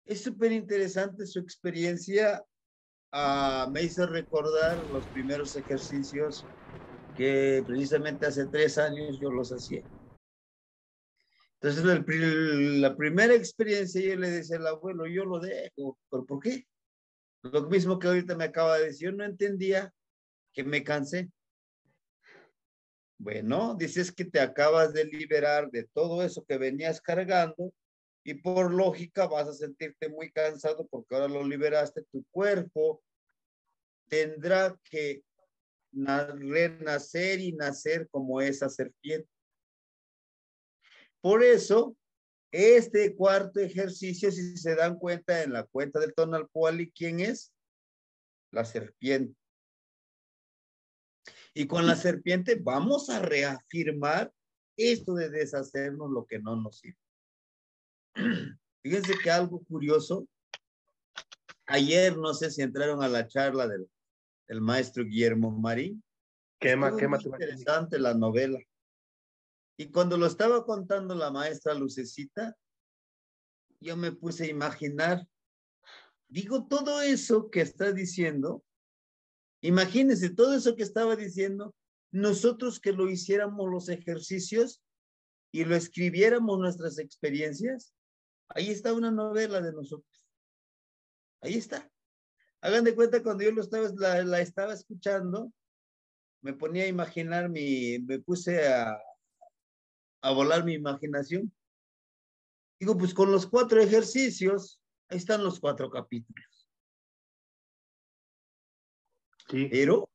Es súper interesante su experiencia. Me hizo recordar los primeros ejercicios que precisamente hace 3 años yo los hacía. Entonces, la primera experiencia yo le decía al abuelo, yo lo dejo, ¿pero por qué? Lo mismo que ahorita me acaba de decir, yo no entendía que me cansé. Bueno, dices que te acabas de liberar de todo eso que venías cargando y por lógica vas a sentirte muy cansado porque ahora lo liberaste, tu cuerpo tendrá que renacer y nacer como esa serpiente. Por eso, este cuarto ejercicio, si se dan cuenta en la cuenta del Tonalpoali, ¿quién es? La serpiente. Y con la serpiente vamos a reafirmar esto de deshacernos lo que no nos sirve. Fíjense que algo curioso, ayer no sé si entraron a la charla del maestro Guillermo Marín, estuvo muy interesante la novela. Y cuando lo estaba contando la maestra Lucecita, yo me puse a imaginar, digo, todo eso que está diciendo, imagínense, todo eso que estaba diciendo, nosotros que lo hiciéramos los ejercicios y lo escribiéramos nuestras experiencias, ahí está una novela de nosotros. Ahí está. Hagan de cuenta, cuando yo la estaba escuchando, me ponía a imaginar me puse a volar mi imaginación. Digo, pues con los 4 ejercicios, ahí están los 4 capítulos. Sí. Pero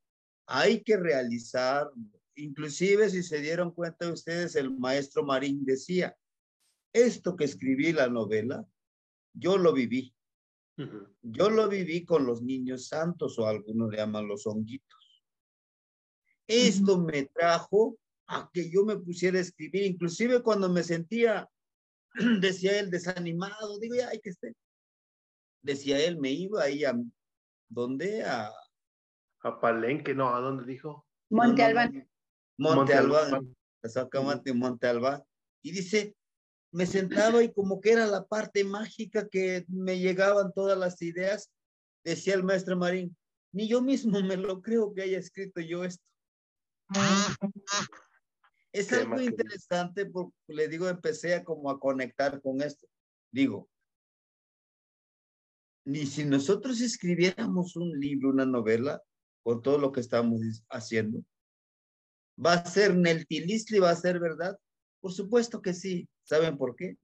hay que realizar, inclusive si se dieron cuenta ustedes, el maestro Marín decía, esto que escribí la novela, yo lo viví. Yo lo viví con los niños santos, o algunos le llaman los honguitos. Esto me trajo a que yo me pusiera a escribir, inclusive cuando me sentía, decía él, desanimado, digo, ya hay que estar. Decía él, me iba ahí ¿dónde? A Palenque, no, ¿a dónde dijo? Monte Albán. Monte Albán, exactamente, Monte Albán. Y dice, me sentaba y como que era la parte mágica que me llegaban todas las ideas, decía el maestro Marín, ni yo mismo me lo creo que haya escrito yo esto. Es algo interesante porque, le digo, empecé a como a conectar con esto. Digo, ni si nosotros escribiéramos un libro, una novela, con todo lo que estamos haciendo, ¿va a ser Neltilisli, va a ser verdad? Por supuesto que sí. ¿Saben por qué?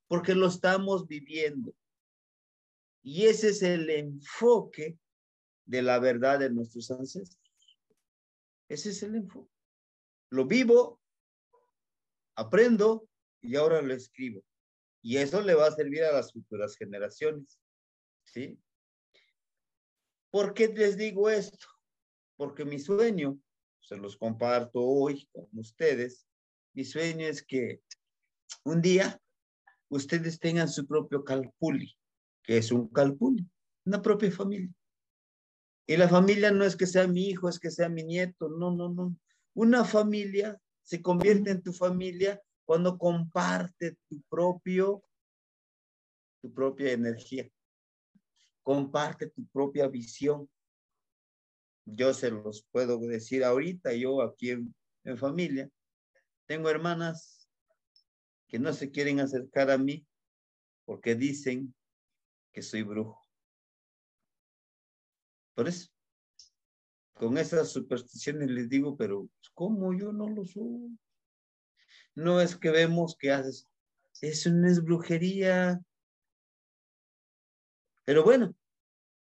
Porque lo estamos viviendo. Y ese es el enfoque de la verdad de nuestros ancestros. Ese es el enfoque. Lo vivo, aprendo y ahora lo escribo. Y eso le va a servir a las futuras generaciones. ¿Sí? ¿Por qué les digo esto? Porque mi sueño, se los comparto hoy con ustedes, mi sueño es que un día ustedes tengan su propio calpuli, que es un calpuli, una propia familia. Y la familia no es que sea mi hijo, es que sea mi nieto, no, no, no. Una familia se convierte en tu familia cuando comparte tu propia energía, comparte tu propia visión. Yo se los puedo decir ahorita, yo aquí en familia, tengo hermanas que no se quieren acercar a mí porque dicen que soy brujo. Por eso, con esas supersticiones les digo, pero ¿cómo yo no lo soy? No es que vemos que haces, eso no es brujería. Pero bueno,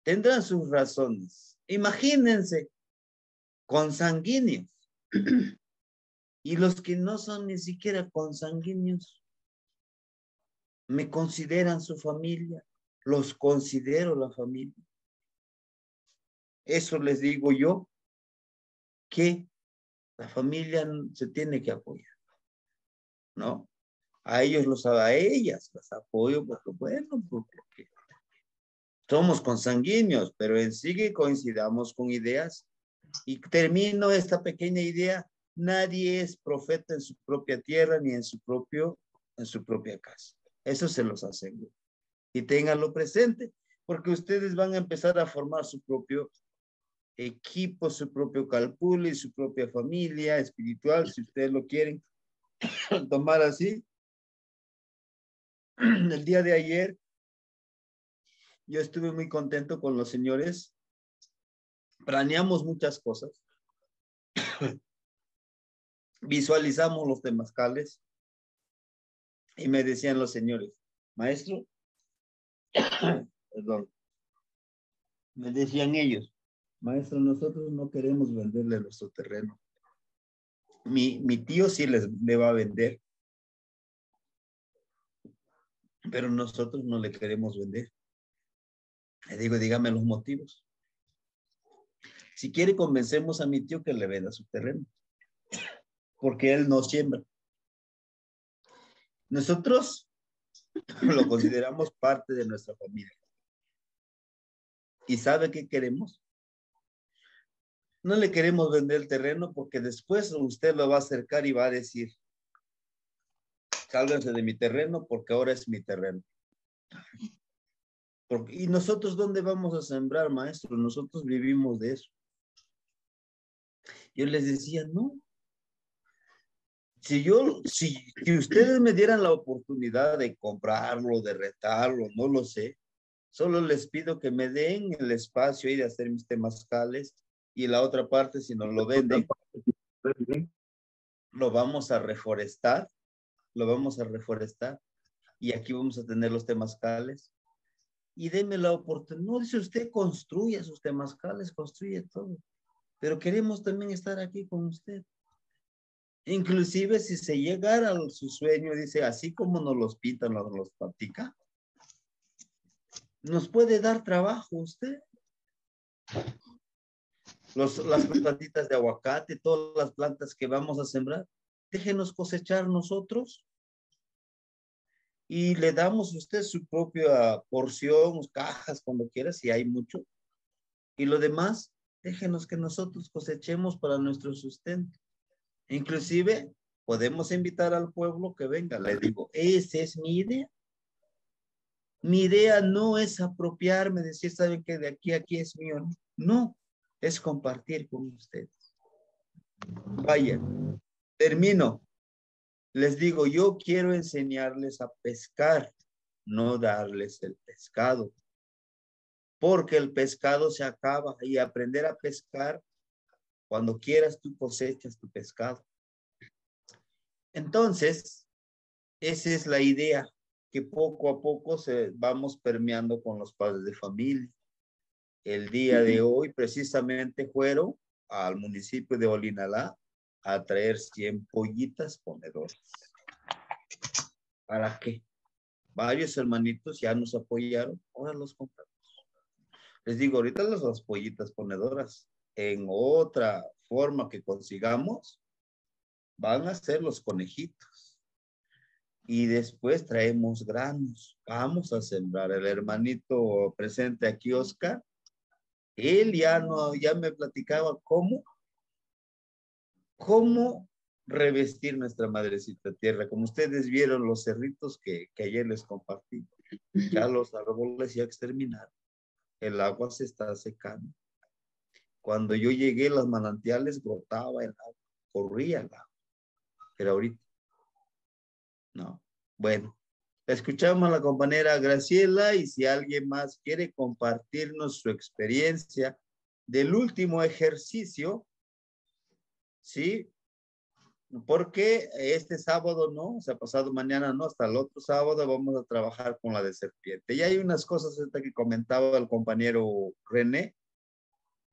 tendrán sus razones. Imagínense, consanguíneos. Y los que no son ni siquiera consanguíneos, me consideran su familia, los considero la familia. Eso les digo yo, que la familia se tiene que apoyar, ¿no? A ellas las apoyo porque, bueno, porque somos consanguíneos, pero en sí que coincidamos con ideas. Y termino esta pequeña idea, nadie es profeta en su propia tierra ni en su propia casa. Eso se los aseguro. Y ténganlo presente, porque ustedes van a empezar a formar su propio equipo, su propio calculo y su propia familia espiritual, si ustedes lo quieren tomar así. El día de ayer, yo estuve muy contento con los señores. Planeamos muchas cosas. Visualizamos los temazcales. Y me decían los señores, maestro, perdón, me decían ellos, maestro, nosotros no queremos venderle nuestro terreno. Mi tío sí le va a vender, pero nosotros no le queremos vender. Le digo, dígame los motivos. Si quiere, convencemos a mi tío que le venda su terreno, porque él no siembra. Nosotros lo consideramos parte de nuestra familia. ¿Y sabe qué queremos? No le queremos vender el terreno porque después usted lo va a acercar y va a decir, sálganse de mi terreno porque ahora es mi terreno. ¿Y nosotros dónde vamos a sembrar, maestro? Nosotros vivimos de eso. Yo les decía, no. Si ustedes me dieran la oportunidad de comprarlo, de retarlo, no lo sé, solo les pido que me den el espacio y de hacer mis temazcales, y la otra parte, si nos lo venden, lo vamos a reforestar, y aquí vamos a tener los temazcales, y denme la oportunidad. No, dice usted, construye sus temazcales, construye todo, pero queremos también estar aquí con usted. Inclusive si se llegara a su sueño, dice, así como nos los pintan, nos los platica, nos puede dar trabajo usted. Las plantitas de aguacate, todas las plantas que vamos a sembrar, déjenos cosechar nosotros y le damos a usted su propia porción, cajas, cuando quiera, si hay mucho. Y lo demás, déjenos que nosotros cosechemos para nuestro sustento. Inclusive, podemos invitar al pueblo que venga. Le digo, esa es mi idea. Mi idea no es apropiarme, decir, ¿saben qué? De aquí a aquí es mío. No, es compartir con ustedes. Vaya, termino. Les digo, yo quiero enseñarles a pescar, no darles el pescado. Porque el pescado se acaba y aprender a pescar, cuando quieras tú cosechas tu pescado. Entonces, esa es la idea, que poco a poco vamos permeando con los padres de familia. El día de hoy precisamente fueron al municipio de Olinalá a traer 100 pollitas ponedoras. ¿Para qué? Varios hermanitos ya nos apoyaron, ahora los compramos. Les digo, ahorita las pollitas ponedoras, en otra forma que consigamos, van a ser los conejitos. Y después traemos granos. Vamos a sembrar. El hermanito presente aquí, Oscar, él ya me platicaba cómo revestir nuestra madrecita tierra. Como ustedes vieron los cerritos que ayer les compartí, ya los árboles ya exterminaron. El agua se está secando. Cuando yo llegué, los manantiales brotaba el agua, corría el agua. Pero ahorita, no. Bueno, escuchamos a la compañera Graciela y si alguien más quiere compartirnos su experiencia del último ejercicio, ¿sí? Porque este sábado no, o sea, pasado mañana no, hasta el otro sábado vamos a trabajar con la de serpiente. Y hay unas cosas que comentaba el compañero René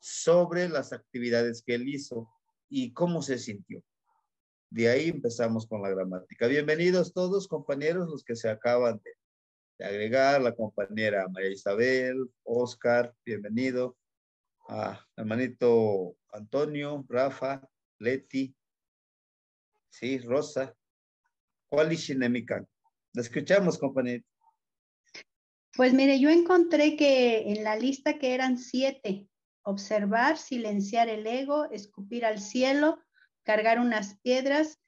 sobre las actividades que él hizo y cómo se sintió. De ahí empezamos con la gramática. Bienvenidos todos, compañeros, los que se acaban de agregar, la compañera María Isabel, Oscar, bienvenido. Hermanito Antonio, Rafa, Leti, sí, Rosa. ¿Cuál es Shinemikan? La escuchamos, compañero. Pues mire, yo encontré que en la lista que eran 7, observar, silenciar el ego, escupir al cielo, cargar unas piedras,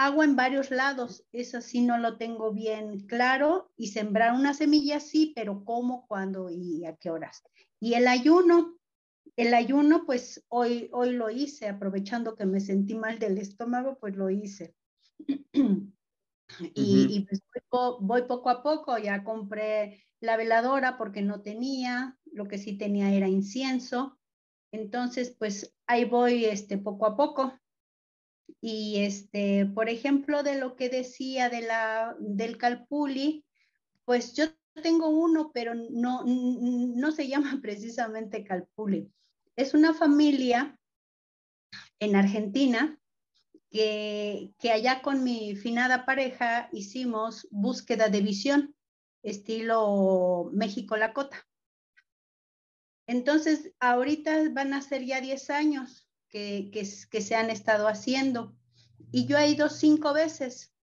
hago en varios lados, eso sí no lo tengo bien claro, y sembrar una semilla sí, pero cómo, cuándo y a qué horas. Y el ayuno pues hoy lo hice, aprovechando que me sentí mal del estómago, pues lo hice. Y pues voy poco a poco, ya compré la veladora porque no tenía, lo que sí tenía era incienso, entonces pues ahí voy poco a poco. Y por ejemplo, de lo que decía del calpuli, pues yo tengo uno, pero no se llama precisamente calpuli. Es una familia en Argentina que allá con mi finada pareja hicimos búsqueda de visión, estilo México Lakota. Entonces, ahorita van a ser ya 10 años que se han estado haciendo. Y yo he ido 5 veces.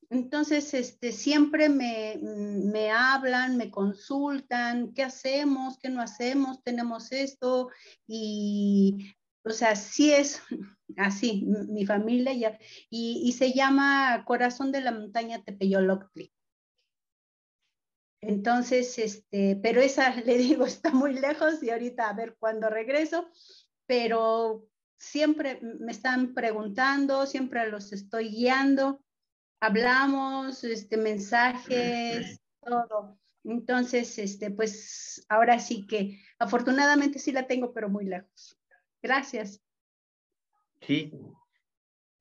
Entonces, siempre me hablan, me consultan, ¿qué hacemos? ¿Qué no hacemos? Tenemos esto. Y, o sea, sí es así, mi familia ya. Y se llama Corazón de la Montaña Tepeyoloctli. Entonces, pero esa, le digo, está muy lejos y ahorita a ver cuándo regreso, pero siempre me están preguntando, siempre los estoy guiando, hablamos, mensajes, todo. Entonces, pues ahora sí que afortunadamente sí la tengo, pero muy lejos. Gracias. Sí.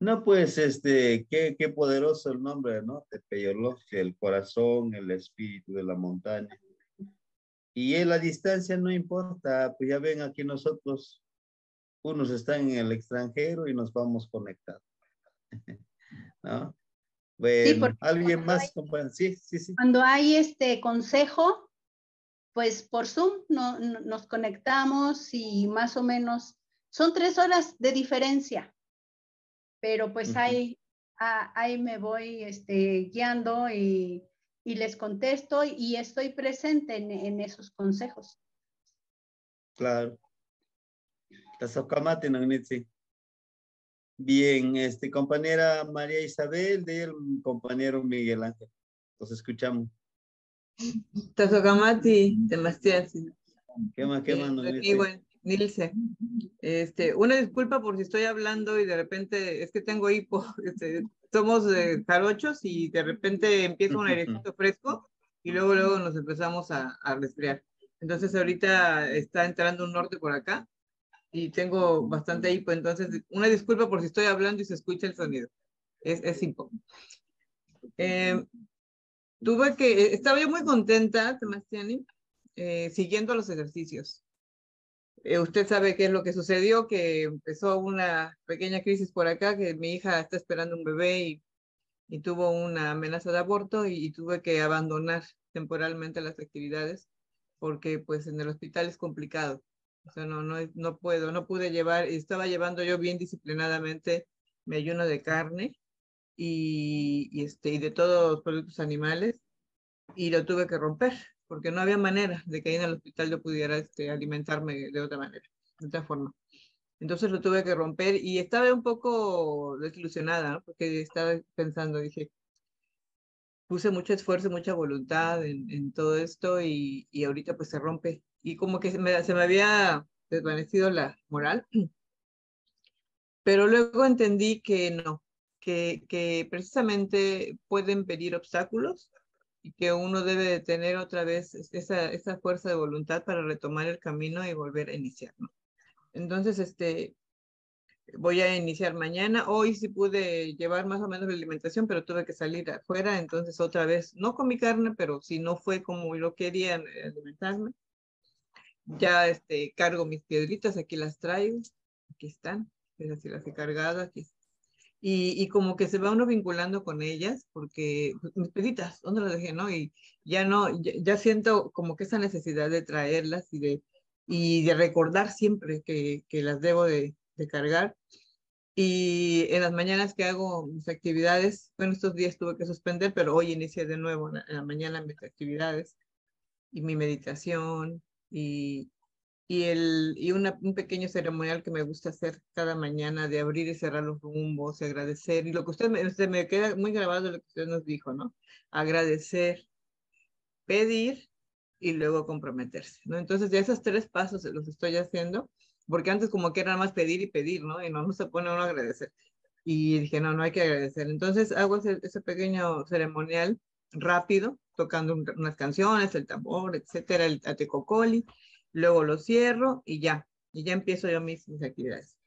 No, pues, qué poderoso el nombre, ¿no? Tepeyolobsque, el corazón, el espíritu de la montaña. Y en la distancia no importa, pues ya ven aquí nosotros, unos están en el extranjero y nos vamos conectando, ¿no? Bueno, Sí, ¿alguien más, compañero? Sí, sí, sí. cuando hay este consejo, pues por Zoom nos conectamos y más o menos son 3 horas de diferencia, pero pues ahí me voy guiando y les contesto y estoy presente en esos consejos. Claro. Tazocamate, no, sí. Bien, compañera María Isabel, de el compañero Miguel Ángel. Los escuchamos. Tazocamati, Sebastián. ¿Qué más, no, Nilce. Una disculpa por si estoy hablando y de repente es que tengo hipo. Somos jarochos y de repente empieza un airecito fresco y luego nos empezamos a resfriar. Entonces ahorita está entrando un norte por acá y tengo bastante hipo. Entonces, una disculpa por si estoy hablando y se escucha el sonido. Es hipo. Estaba yo muy contenta, Sebastián, siguiendo los ejercicios. Usted sabe qué es lo que sucedió, que empezó una pequeña crisis por acá, que mi hija está esperando un bebé y tuvo una amenaza de aborto y tuve que abandonar temporalmente las actividades porque pues en el hospital es complicado. O sea, no pude llevar, estaba llevando yo bien disciplinadamente mi ayuno de carne y de todos los productos animales y lo tuve que romper porque no había manera de que ahí en el hospital yo pudiera alimentarme de otra manera, de otra forma. Entonces lo tuve que romper y estaba un poco desilusionada, ¿no? Porque estaba pensando, dije, puse mucho esfuerzo, mucha voluntad en todo esto y ahorita pues se rompe. Y como que se me había desvanecido la moral, pero luego entendí que no, que precisamente pueden pedir obstáculos y que uno debe de tener otra vez esa fuerza de voluntad para retomar el camino y volver a iniciar, ¿no? Entonces, voy a iniciar mañana. Hoy sí pude llevar más o menos la alimentación, pero tuve que salir afuera, entonces otra vez, no comí carne, pero si no fue como yo quería alimentarme. Ya cargo mis piedritas, aquí las traigo, aquí están, así las he cargado, aquí. Y como que se va uno vinculando con ellas, porque pues, mis piedritas, ¿dónde las dejé? ¿No? Y ya no, ya siento como que esa necesidad de traerlas y de recordar siempre que las debo de cargar. Y en las mañanas que hago mis actividades, bueno, estos días tuve que suspender, pero hoy inicié de nuevo en la mañana mis actividades y mi meditación un pequeño ceremonial que me gusta hacer cada mañana de abrir y cerrar los rumbos, y agradecer. Y lo que se me queda muy grabado lo que usted nos dijo, ¿no? Agradecer, pedir y luego comprometerse, ¿no? Entonces ya esos 3 pasos los estoy haciendo, porque antes como que era nada más pedir y pedir, ¿no? Y no se pone uno a agradecer. Y dije, no hay que agradecer. Entonces hago ese pequeño ceremonial rápido, tocando unas canciones, el tambor, etcétera, el atecocoli, luego lo cierro y ya empiezo yo mis actividades.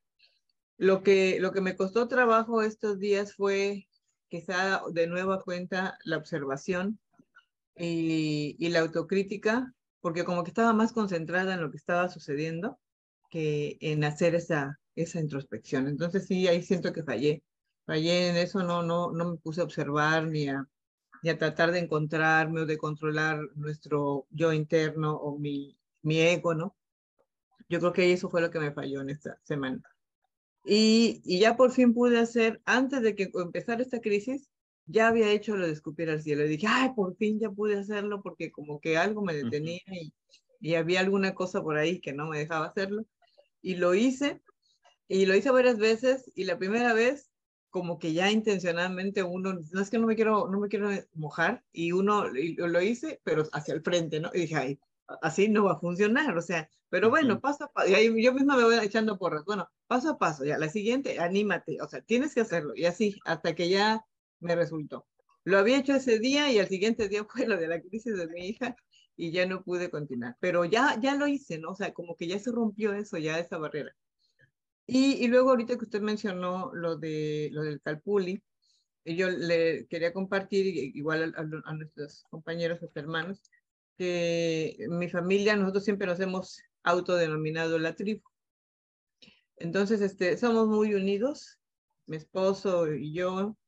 Lo que me costó trabajo estos días fue quizá de nueva cuenta la observación y la autocrítica, porque como que estaba más concentrada en lo que estaba sucediendo que en hacer esa introspección. Entonces sí, ahí siento que fallé en eso, no me puse a observar ni a tratar de encontrarme o de controlar nuestro yo interno o mi ego, ¿no? Yo creo que eso fue lo que me falló en esta semana. Y ya por fin pude hacer, antes de que empezara esta crisis, ya había hecho lo de escupir al cielo. Y dije, ay, por fin ya pude hacerlo, porque como que algo me detenía y había alguna cosa por ahí que no me dejaba hacerlo. Y lo hice varias veces, y la primera vez, como que ya intencionalmente uno, no es que no me quiero mojar, y lo hice, pero hacia el frente, ¿no? Y dije, ay, así no va a funcionar, o sea, pero bueno, paso a paso, y ahí yo misma me voy echando porras, bueno, paso a paso, ya, la siguiente, anímate, o sea, tienes que hacerlo, y así, hasta que ya me resultó. Lo había hecho ese día, y al siguiente día fue lo de la crisis de mi hija, y ya no pude continuar, pero ya lo hice, ¿no? O sea, como que ya se rompió eso, ya esa barrera. Y luego ahorita que usted mencionó lo del Calpulli, yo le quería compartir, igual a nuestros compañeros, a nuestros hermanos, que mi familia, nosotros siempre nos hemos autodenominado la tribu. Entonces, somos muy unidos, mi esposo y yo,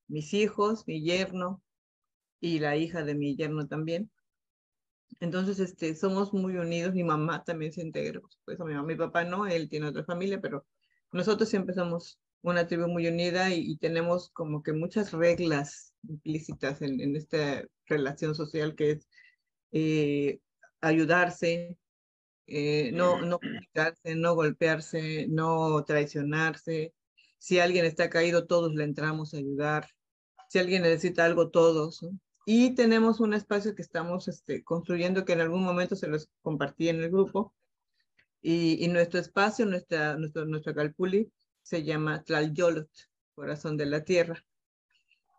mis hijos, mi yerno y la hija de mi yerno también. Entonces, somos muy unidos, mi mamá también se integra, pues mi mamá, mi papá no, él tiene otra familia, pero nosotros siempre somos una tribu muy unida y tenemos como que muchas reglas implícitas en esta relación social, que es ayudarse, no criticarse, no golpearse, no traicionarse. Si alguien está caído, todos le entramos a ayudar. Si alguien necesita algo, todos, ¿no? Y tenemos un espacio que estamos construyendo, que en algún momento se los compartí en el grupo, y nuestro espacio, nuestra Calpulli, se llama Tlalyolot, corazón de la tierra.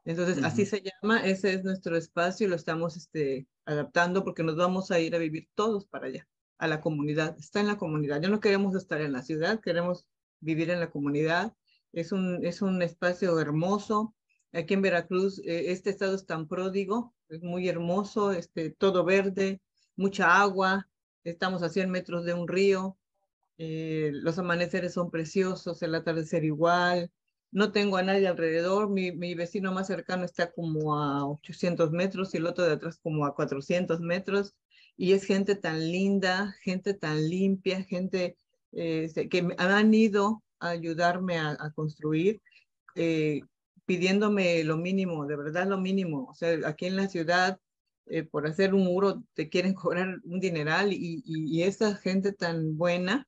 Entonces, así se llama, ese es nuestro espacio, y lo estamos adaptando, porque nos vamos a ir a vivir todos para allá, a la comunidad. Está en la comunidad. Ya no queremos estar en la ciudad, queremos vivir en la comunidad. Es un espacio hermoso. Aquí en Veracruz, este estado es tan pródigo, es muy hermoso, todo verde, mucha agua. Estamos a 100 metros de un río. Los amaneceres son preciosos, el atardecer igual. No tengo a nadie alrededor, mi vecino más cercano está como a 800 metros y el otro de atrás como a 400 metros. Y es gente tan linda, gente tan limpia, gente que han ido a ayudarme a construir, pidiéndome lo mínimo, de verdad lo mínimo. O sea, aquí en la ciudad, por hacer un muro te quieren cobrar un dineral, y esa gente tan buena,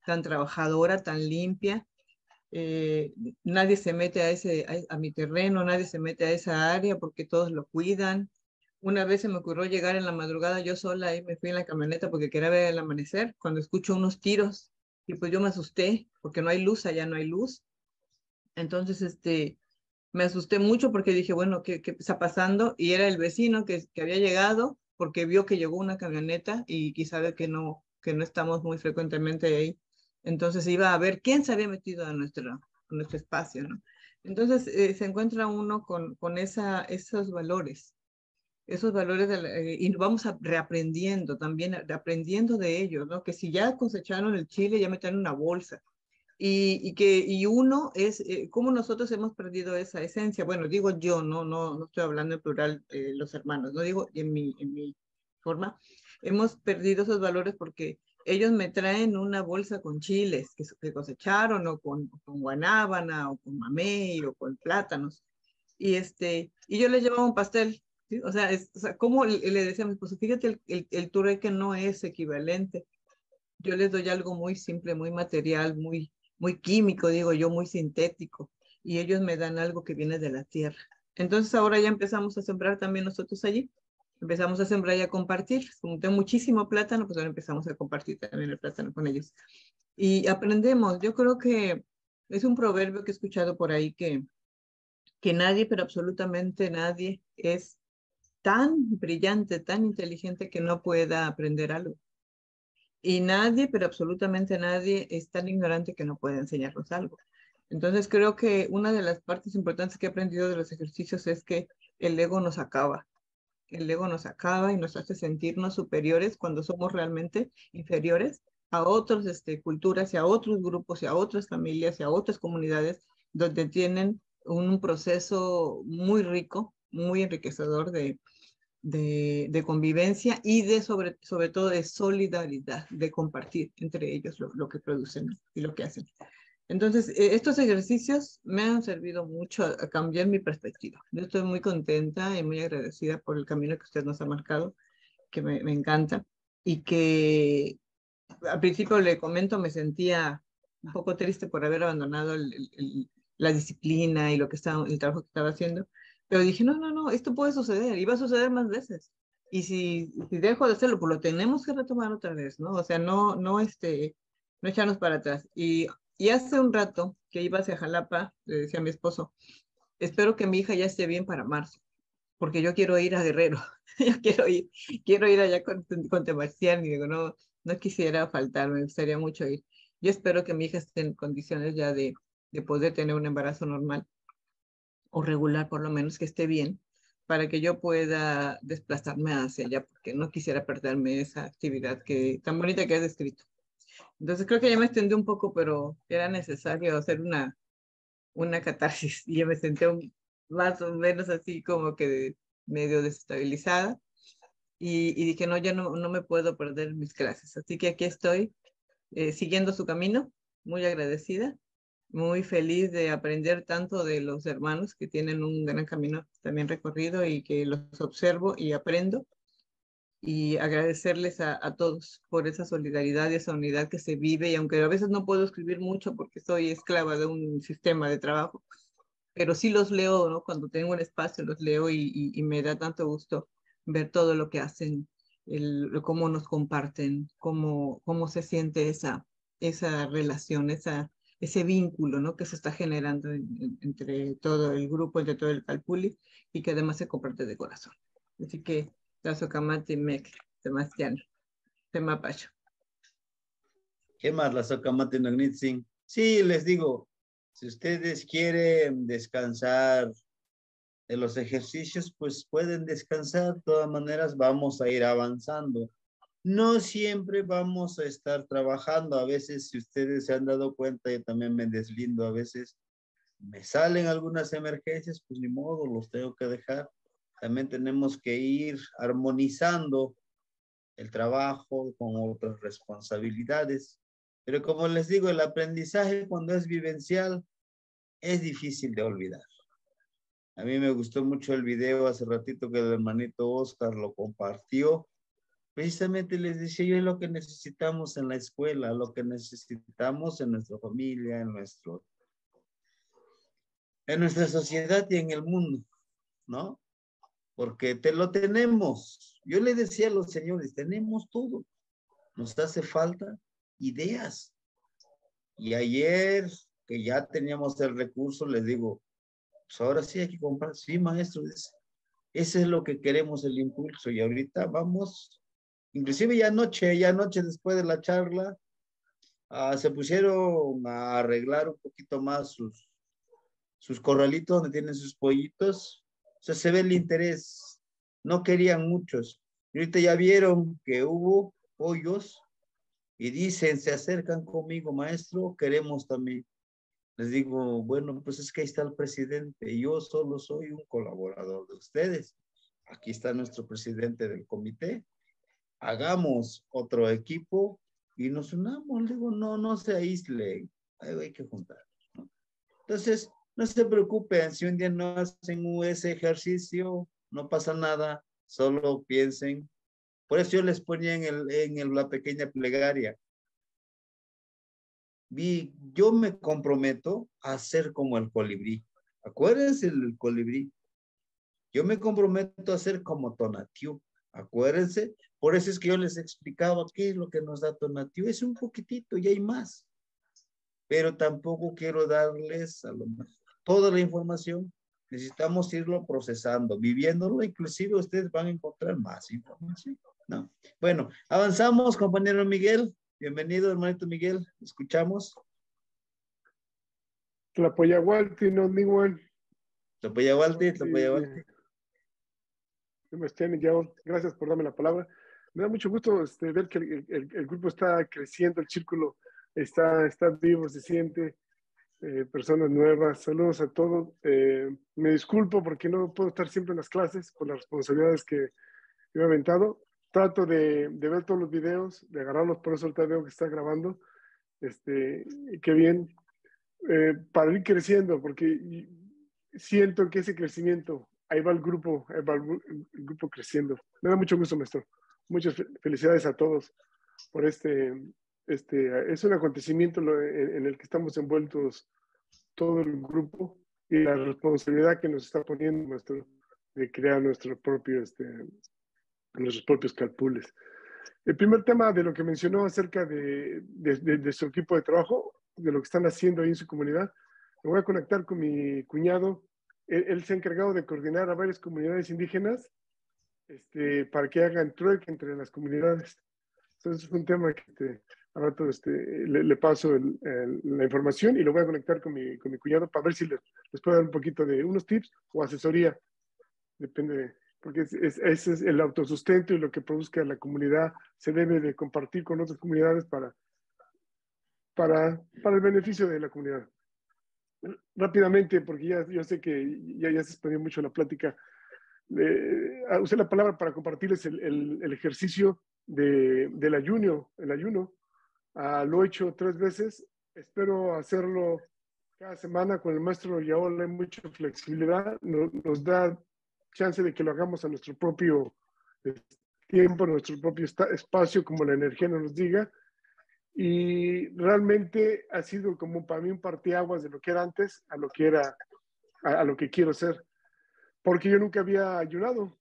tan trabajadora, tan limpia, nadie se mete a mi terreno, nadie se mete a esa área porque todos lo cuidan. Una vez se me ocurrió llegar en la madrugada yo sola, y me fui en la camioneta porque quería ver el amanecer, cuando escucho unos tiros, y pues yo me asusté porque no hay luz, allá no hay luz. Entonces, me asusté mucho porque dije, bueno, ¿qué está pasando? Y era el vecino que había llegado porque vio que llegó una camioneta y sabe que no estamos muy frecuentemente ahí. Entonces iba a ver quién se había metido a nuestro espacio, ¿no? Entonces se encuentra uno con esos valores y vamos reaprendiendo también, aprendiendo de ellos, ¿no? Que si ya cosecharon el chile, ya meten en una bolsa. Y uno es, ¿cómo nosotros hemos perdido esa esencia? Bueno, digo yo, no estoy hablando en plural, los hermanos, no digo en mi forma. Hemos perdido esos valores porque ellos me traen una bolsa con chiles que cosecharon, o con guanábana, o con mamey, o con plátanos. Y yo les llevaba un pastel, ¿sí? O sea, ¿cómo le decía a mi esposo? Fíjate, el trueque no es equivalente. yo les doy algo muy simple, muy material, muy químico, digo yo, muy sintético, y ellos me dan algo que viene de la tierra. Entonces ahora ya empezamos a sembrar también nosotros allí. Empezamos a sembrar y a compartir. Como tengo muchísimo plátano, pues ahora empezamos a compartir también el plátano con ellos. Y aprendemos. Yo creo que es un proverbio que he escuchado por ahí que nadie, pero absolutamente nadie, es tan brillante, tan inteligente que no pueda aprender algo. Y nadie, pero absolutamente nadie, es tan ignorante que no pueda enseñarnos algo. Entonces creo que una de las partes importantes que he aprendido de los ejercicios es que el ego nos acaba. El ego nos acaba y nos hace sentirnos superiores cuando somos realmente inferiores a otras culturas y a otros grupos y a otras familias y a otras comunidades donde tienen un proceso muy rico, muy enriquecedor de convivencia y sobre todo de solidaridad, de compartir entre ellos lo que producen y lo que hacen. Entonces, estos ejercicios me han servido mucho a cambiar mi perspectiva. Yo estoy muy contenta y muy agradecida por el camino que usted nos ha marcado, que me encanta, y que al principio le comento, me sentía un poco triste por haber abandonado la disciplina y el trabajo que estaba haciendo, pero dije, no, esto puede suceder y va a suceder más veces. Y si dejo de hacerlo, pues lo tenemos que retomar otra vez, ¿no? O sea, no echarnos para atrás. Y hace un rato que iba hacia Jalapa, le decía a mi esposo, espero que mi hija ya esté bien para marzo, porque yo quiero ir a Guerrero, yo quiero ir allá con Sebastián, y digo, no quisiera faltar, me gustaría mucho ir. Yo espero que mi hija esté en condiciones ya de poder tener un embarazo normal, o regular por lo menos, que esté bien, para que yo pueda desplazarme hacia allá, porque no quisiera perderme esa actividad tan bonita que has descrito. Entonces creo que ya me extendí un poco, pero era necesario hacer una catarsis y yo me senté más o menos así como que medio desestabilizada y dije, no, ya no me puedo perder mis clases. Así que aquí estoy siguiendo su camino, muy agradecida, muy feliz de aprender tanto de los hermanos que tienen un gran camino también recorrido y que los observo y aprendo. Y agradecerles a todos por esa solidaridad y esa unidad que se vive, y aunque a veces no puedo escribir mucho porque soy esclava de un sistema de trabajo, pero sí los leo, ¿no? Cuando tengo un espacio los leo y me da tanto gusto ver todo lo que hacen, cómo nos comparten, cómo se siente esa relación, ese vínculo, ¿no? Que se está generando entre todo el grupo, entre todo el Calpulli, y que además se comparte de corazón. Así que Tlazohcamati Mec, Sebastián, Temapacho. ¿Qué más? Tlazohcamati Nagnitzin. Sí, les digo, si ustedes quieren descansar de los ejercicios, pues pueden descansar. De todas maneras, vamos a ir avanzando. No siempre vamos a estar trabajando. A veces, si ustedes se han dado cuenta, yo también me deslindo. A veces me salen algunas emergencias, pues ni modo, los tengo que dejar. También tenemos que ir armonizando el trabajo con otras responsabilidades. Pero como les digo, el aprendizaje cuando es vivencial es difícil de olvidar. A mí me gustó mucho el video hace ratito que el hermanito Oscar lo compartió. Precisamente les decía yo, es lo que necesitamos en la escuela, lo que necesitamos en nuestra familia, en nuestra sociedad y en el mundo, ¿no? Porque lo tenemos. Yo le decía a los señores, tenemos todo. Nos hace falta ideas. Y ayer, que ya teníamos el recurso, les digo, pues ahora sí hay que comprar. Sí, maestro, ese es lo que queremos, el impulso. Y ahorita vamos, inclusive ya anoche después de la charla, se pusieron a arreglar un poquito más sus corralitos donde tienen sus pollitos. O sea, se ve el interés. No querían muchos. Y ahorita ya vieron que hubo pollos y dicen, se acercan conmigo, maestro, queremos también. Les digo, bueno, pues es que ahí está el presidente. Yo solo soy un colaborador de ustedes. Aquí está nuestro presidente del comité. Hagamos otro equipo y nos unamos. Le digo, no se aíslen. Hay que juntar, ¿no? Entonces, no se preocupen. Si un día no hacen ese ejercicio, no pasa nada. Solo piensen. Por eso yo les ponía en la pequeña plegaria. Yo me comprometo a ser como el colibrí. Acuérdense el colibrí. Yo me comprometo a ser como Tonatiuh. Acuérdense. Por eso es que yo les explicaba qué es lo que nos da Tonatiuh. Es un poquitito y hay más. Pero tampoco quiero darles a lo mejor toda la información. Necesitamos irlo procesando, viviéndolo. Inclusive ustedes van a encontrar más información, ¿no? Bueno, avanzamos, compañero Miguel. Bienvenido, hermanito Miguel. Escuchamos. Tlapoyahualti, no igual. Tlapoyahualti, Tlapoyahualti. Gracias por darme la palabra. Me da mucho gusto ver que el grupo está creciendo, el círculo está vivo, se siente, personas nuevas. Saludos a todos. Me disculpo porque no puedo estar siempre en las clases por las responsabilidades que me he aventado. Trato de ver todos los videos, de agarrarlos, por eso ahorita veo que está grabando. Qué bien. Para ir creciendo, porque siento que ese crecimiento, ahí va el grupo creciendo. Me da mucho gusto, maestro. Muchas felicidades a todos por es un acontecimiento en el que estamos envueltos todo el grupo y la responsabilidad que nos está poniendo, maestro, de crear nuestros propios calpules. El primer tema de lo que mencionó acerca de su equipo de trabajo, de lo que están haciendo ahí en su comunidad, me voy a conectar con mi cuñado. Él se ha encargado de coordinar a varias comunidades indígenas para que hagan trueque entre las comunidades. Entonces es un tema que a rato le paso la información y lo voy a conectar con mi cuñado para ver si les puedo dar un poquito de unos tips o asesoría. Depende, porque ese es el autosustento y lo que produzca la comunidad se debe de compartir con otras comunidades para el beneficio de la comunidad. Rápidamente, porque yo sé que ya se expandió mucho la plática, usé la palabra para compartirles el ejercicio del ayuno. Lo he hecho 3 veces, espero hacerlo cada semana con el maestro Yaol. Hay mucha flexibilidad, nos da chance de que lo hagamos a nuestro propio tiempo, a nuestro propio espacio, como la energía nos diga. Y realmente ha sido como para mí un parteaguas de lo que era antes a lo que quiero ser, porque yo nunca había ayunado.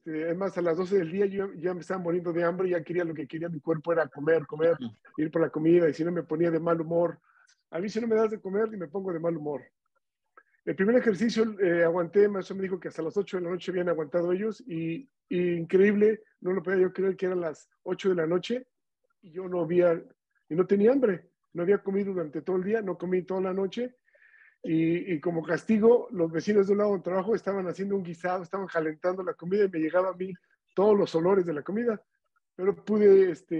Además, a las 12 del día yo ya me estaba muriendo de hambre, ya quería lo que quería mi cuerpo era comer, ir por la comida, y si no me ponía de mal humor. A mí si no me das de comer y me pongo de mal humor. El primer ejercicio aguanté, maestro me dijo que hasta las 8 de la noche habían aguantado ellos y increíble, no lo podía yo creer que eran las 8 de la noche y yo no tenía hambre, no había comido durante todo el día, no comí toda la noche y como castigo los vecinos de un lado del trabajo estaban haciendo un guisado, estaban calentando la comida y me llegaba a mí todos los olores de la comida, pero pude eso.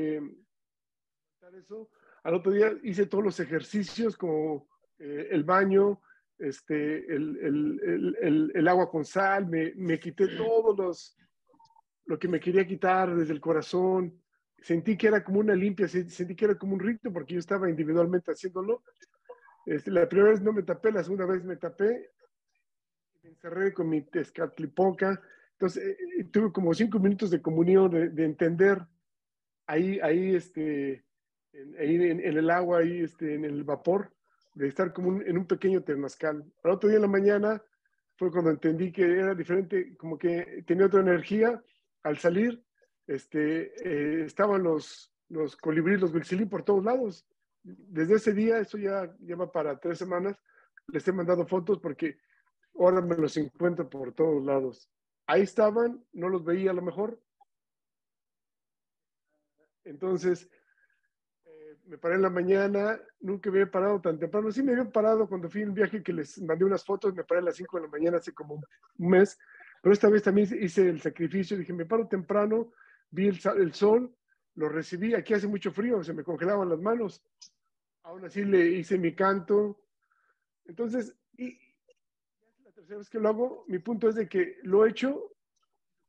Al otro día hice todos los ejercicios como el baño, el agua con sal, me quité lo que me quería quitar desde el corazón. Sentí que era como una limpia, sentí que era como un rito porque yo estaba individualmente haciéndolo. La primera vez no me tapé, la segunda vez me tapé, me encerré con mi tezcatlipoca. Entonces tuve como 5 minutos de comunión, de entender ahí en el agua, ahí en el vapor, de estar como en un pequeño temazcal. Al otro día en la mañana fue cuando entendí que era diferente, como que tenía otra energía. Al salir, estaban los colibríes, los huixilí por todos lados. Desde ese día, eso ya va para 3 semanas, les he mandado fotos porque ahora me los encuentro por todos lados. Ahí estaban, no los veía a lo mejor. Entonces, me paré en la mañana, nunca me había parado tan temprano. Sí me había parado cuando fui en un viaje que les mandé unas fotos, me paré a las 5 de la mañana hace como un mes, pero esta vez también hice el sacrificio, dije, me paro temprano, vi el sol, lo recibí, aquí hace mucho frío, se me congelaban las manos, aún así le hice mi canto. Entonces, y es la tercera vez que lo hago, mi punto es de que lo he hecho,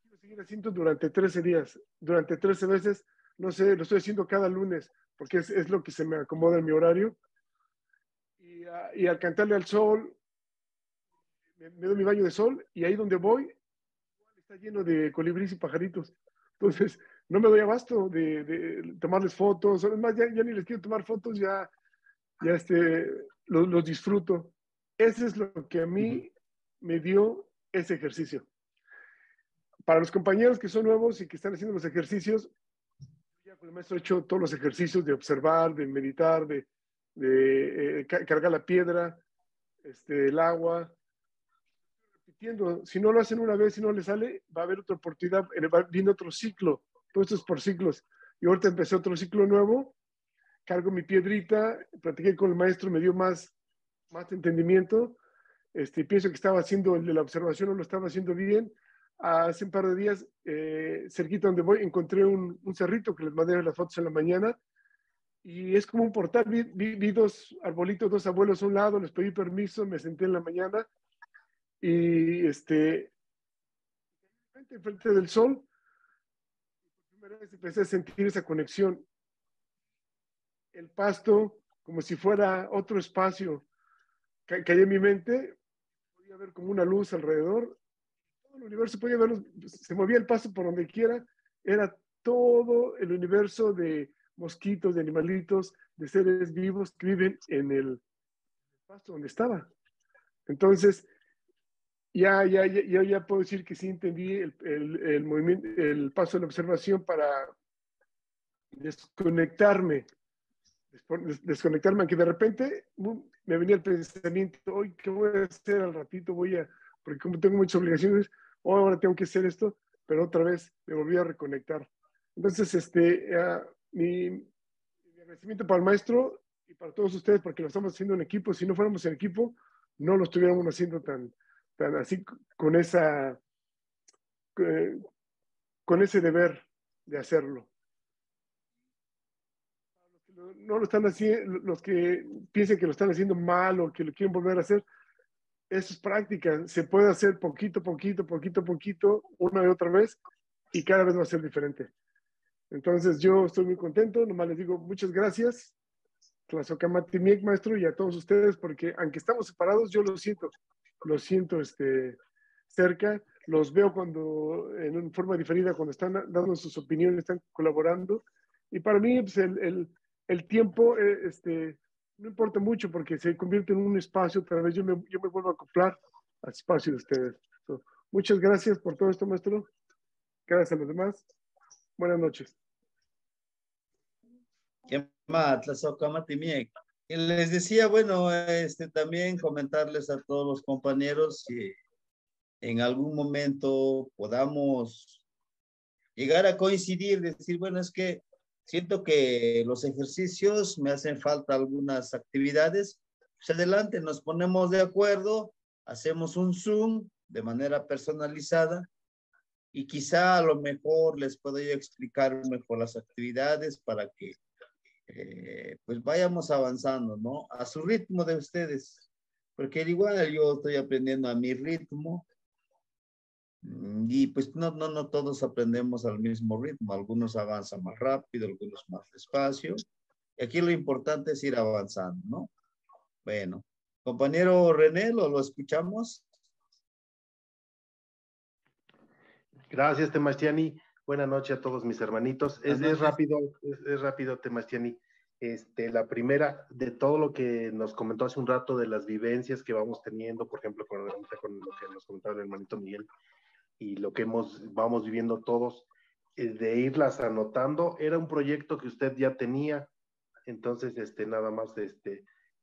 quiero seguir haciendo durante 13 días, durante 13 veces, no sé, lo estoy haciendo cada lunes, porque es lo que se me acomoda en mi horario. Y al cantarle al sol, me doy mi baño de sol y ahí donde voy está lleno de colibríes y pajaritos. Entonces, no me doy abasto de tomarles fotos. Además, ya ni les quiero tomar fotos, ya ya los disfruto. Ese es lo que a mí me dio ese ejercicio. Para los compañeros que son nuevos y que están haciendo los ejercicios, ya con el maestro he hecho todos los ejercicios de observar, de meditar, de cargar la piedra, el agua, repitiendo. Si no lo hacen una vez y no les sale, va a haber otra oportunidad, viene otro ciclo. Todo esto es por ciclos. Y ahorita empecé otro ciclo nuevo, cargo mi piedrita, platiqué con el maestro, me dio más entendimiento. Pienso que estaba haciendo el de la observación, no lo estaba haciendo bien. Hace un par de días, cerquita donde voy, encontré un cerrito que les mandé las fotos en la mañana, y es como un portal. Vi dos arbolitos, dos abuelos a un lado, les pedí permiso, me senté en la mañana, y enfrente del sol, por primera vez empecé a sentir esa conexión. El pasto, como si fuera otro espacio, caía en mi mente, podía ver como una luz alrededor. Todo el universo podía verlo, se movía el pasto por donde quiera, era todo el universo de mosquitos, de animalitos, de seres vivos que viven en el pasto donde estaba. Entonces, ya puedo decir que sí entendí el movimiento, el paso de la observación para desconectarme, aunque de repente me venía el pensamiento, hoy, ¿qué voy a hacer al ratito? Porque como tengo muchas obligaciones, ahora tengo que hacer esto, pero otra vez me volví a reconectar. Entonces, mi agradecimiento para el maestro y para todos ustedes, porque lo estamos haciendo en equipo. Si no fuéramos en equipo, no lo estuviéramos haciendo tan así, con ese deber de hacerlo. No lo están haciendo, los que piensen que lo están haciendo mal o que lo quieren volver a hacer, eso es práctica. Se puede hacer poquito, una y otra vez, y cada vez va a ser diferente. Entonces yo estoy muy contento. Nomás les digo muchas gracias, Tlazocamati-Miec, maestro, y a todos ustedes, porque aunque estamos separados, yo lo siento cerca. Los veo cuando, en forma diferida, cuando están dando sus opiniones, están colaborando. Y para mí, pues, el tiempo no importa mucho, porque se convierte en un espacio. Otra vez yo me vuelvo a acoplar al espacio de ustedes. Muchas gracias por todo esto, maestro. Gracias a los demás. Buenas noches. ¿Qué más? Y les decía, bueno, también comentarles a todos los compañeros si en algún momento podamos llegar a coincidir, decir, bueno, es que siento que los ejercicios me hacen falta algunas actividades. Pues adelante, nos ponemos de acuerdo, hacemos un Zoom de manera personalizada, y quizá a lo mejor les puedo yo explicar mejor las actividades para que pues vayamos avanzando, ¿no? A su ritmo de ustedes, porque igual yo estoy aprendiendo a mi ritmo, y pues no todos aprendemos al mismo ritmo. Algunos avanzan más rápido, algunos más despacio. Y aquí lo importante es ir avanzando, ¿no? Bueno, compañero René, ¿lo escuchamos? Gracias, Temastiani. Buenas noches a todos mis hermanitos. Es rápido, Temastiani. La primera, de todo lo que nos comentó hace un rato, de las vivencias que vamos teniendo, por ejemplo, con lo que nos comentaba el hermanito Miguel, y lo que vamos viviendo todos, de irlas anotando. Era un proyecto que usted ya tenía, entonces nada más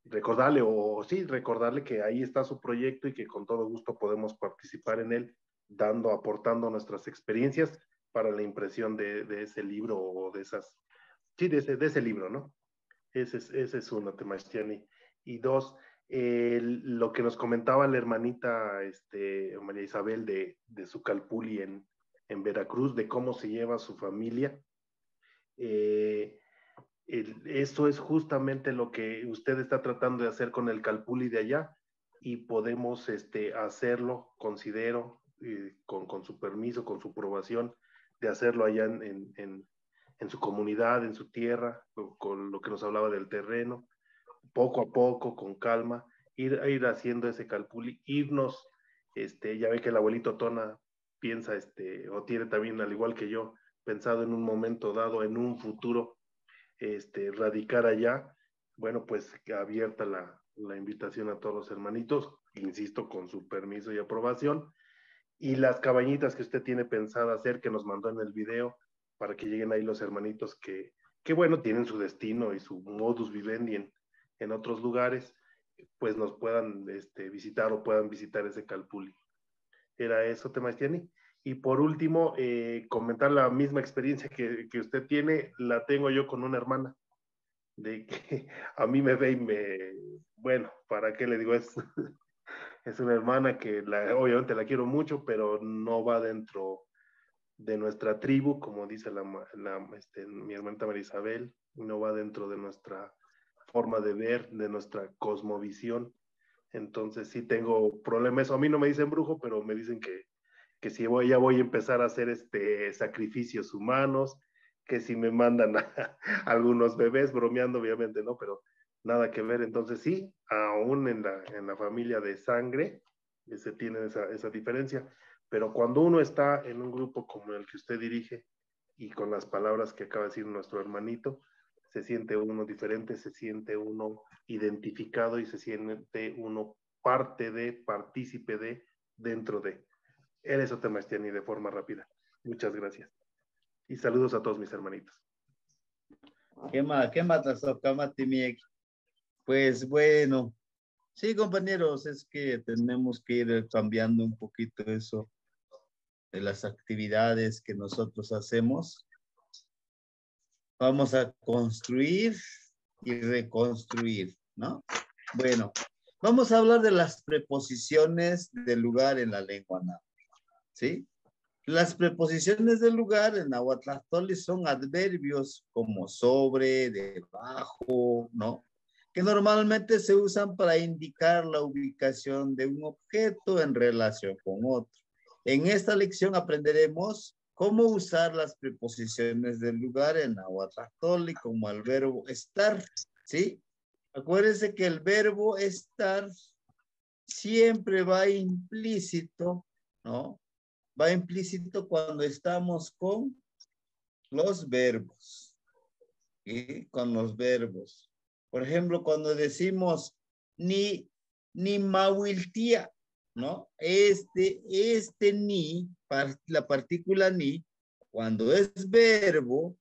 recordarle que ahí está su proyecto y que con todo gusto podemos participar en él, aportando nuestras experiencias para la impresión de ese libro, o de ese libro, ¿no? Ese es uno, Temastiani. Y dos, lo que nos comentaba la hermanita María Isabel de su calpulli en Veracruz, de cómo se lleva su familia. Esto es justamente lo que usted está tratando de hacer con el calpulli de allá, y podemos hacerlo, considero, con su permiso, con su aprobación, de hacerlo allá en su comunidad, en su tierra, con lo que nos hablaba del terreno, poco a poco, con calma, ir haciendo ese calpulli, irnos, ya ve que el abuelito Tona piensa, o tiene también, al igual que yo, pensado en un momento dado, en un futuro, radicar allá, Bueno, pues abierta la invitación a todos los hermanitos, insisto, con su permiso y aprobación. Y las cabañitas que usted tiene pensada hacer, que nos mandó en el video, para que lleguen ahí los hermanitos que bueno, tienen su destino y su modus vivendi en otros lugares, pues nos puedan visitar o puedan visitar ese Calpulli. Era eso, Temastiani. Y por último, comentar la misma experiencia que usted tiene, la tengo yo con una hermana, de que a mí me ve y bueno, ¿para qué le digo? Es una hermana que obviamente la quiero mucho, pero no va dentro de nuestra tribu, como dice mi hermana María Isabel, no va dentro de nuestra forma de ver, de nuestra cosmovisión. Entonces sí tengo problemas. A mí no me dicen brujo, pero me dicen que si ya voy a empezar a hacer sacrificios humanos, que si me mandan a algunos bebés, bromeando obviamente, ¿no? Pero nada que ver. Entonces sí, aún en la familia de sangre se tiene esa diferencia. Pero cuando uno está en un grupo como el que usted dirige y con las palabras que acaba de decir nuestro hermanito, se siente uno diferente, se siente uno identificado y se siente uno partícipe de, dentro de. Era eso, Temastiani, de forma rápida. Muchas gracias. Y saludos a todos mis hermanitos. ¿Qué matas, Pues bueno, sí, compañeros, es que tenemos que ir cambiando un poquito eso de las actividades que nosotros hacemos. Vamos a construir y reconstruir, ¿no? Bueno, vamos a hablar de las preposiciones del lugar en la lengua náhuatl, ¿sí? Las preposiciones del lugar en náhuatl son adverbios como sobre, debajo, ¿no? Que normalmente se usan para indicar la ubicación de un objeto en relación con otro. En esta lección aprenderemos cómo usar las preposiciones del lugar en náhuatl como el verbo estar, ¿sí? Acuérdense que el verbo estar siempre va implícito, ¿no? Va implícito cuando estamos con los verbos, ¿sí? Con los verbos. Por ejemplo, cuando decimos ni mawiltía, ¿no? Ni, la partícula ni, cuando es verbo,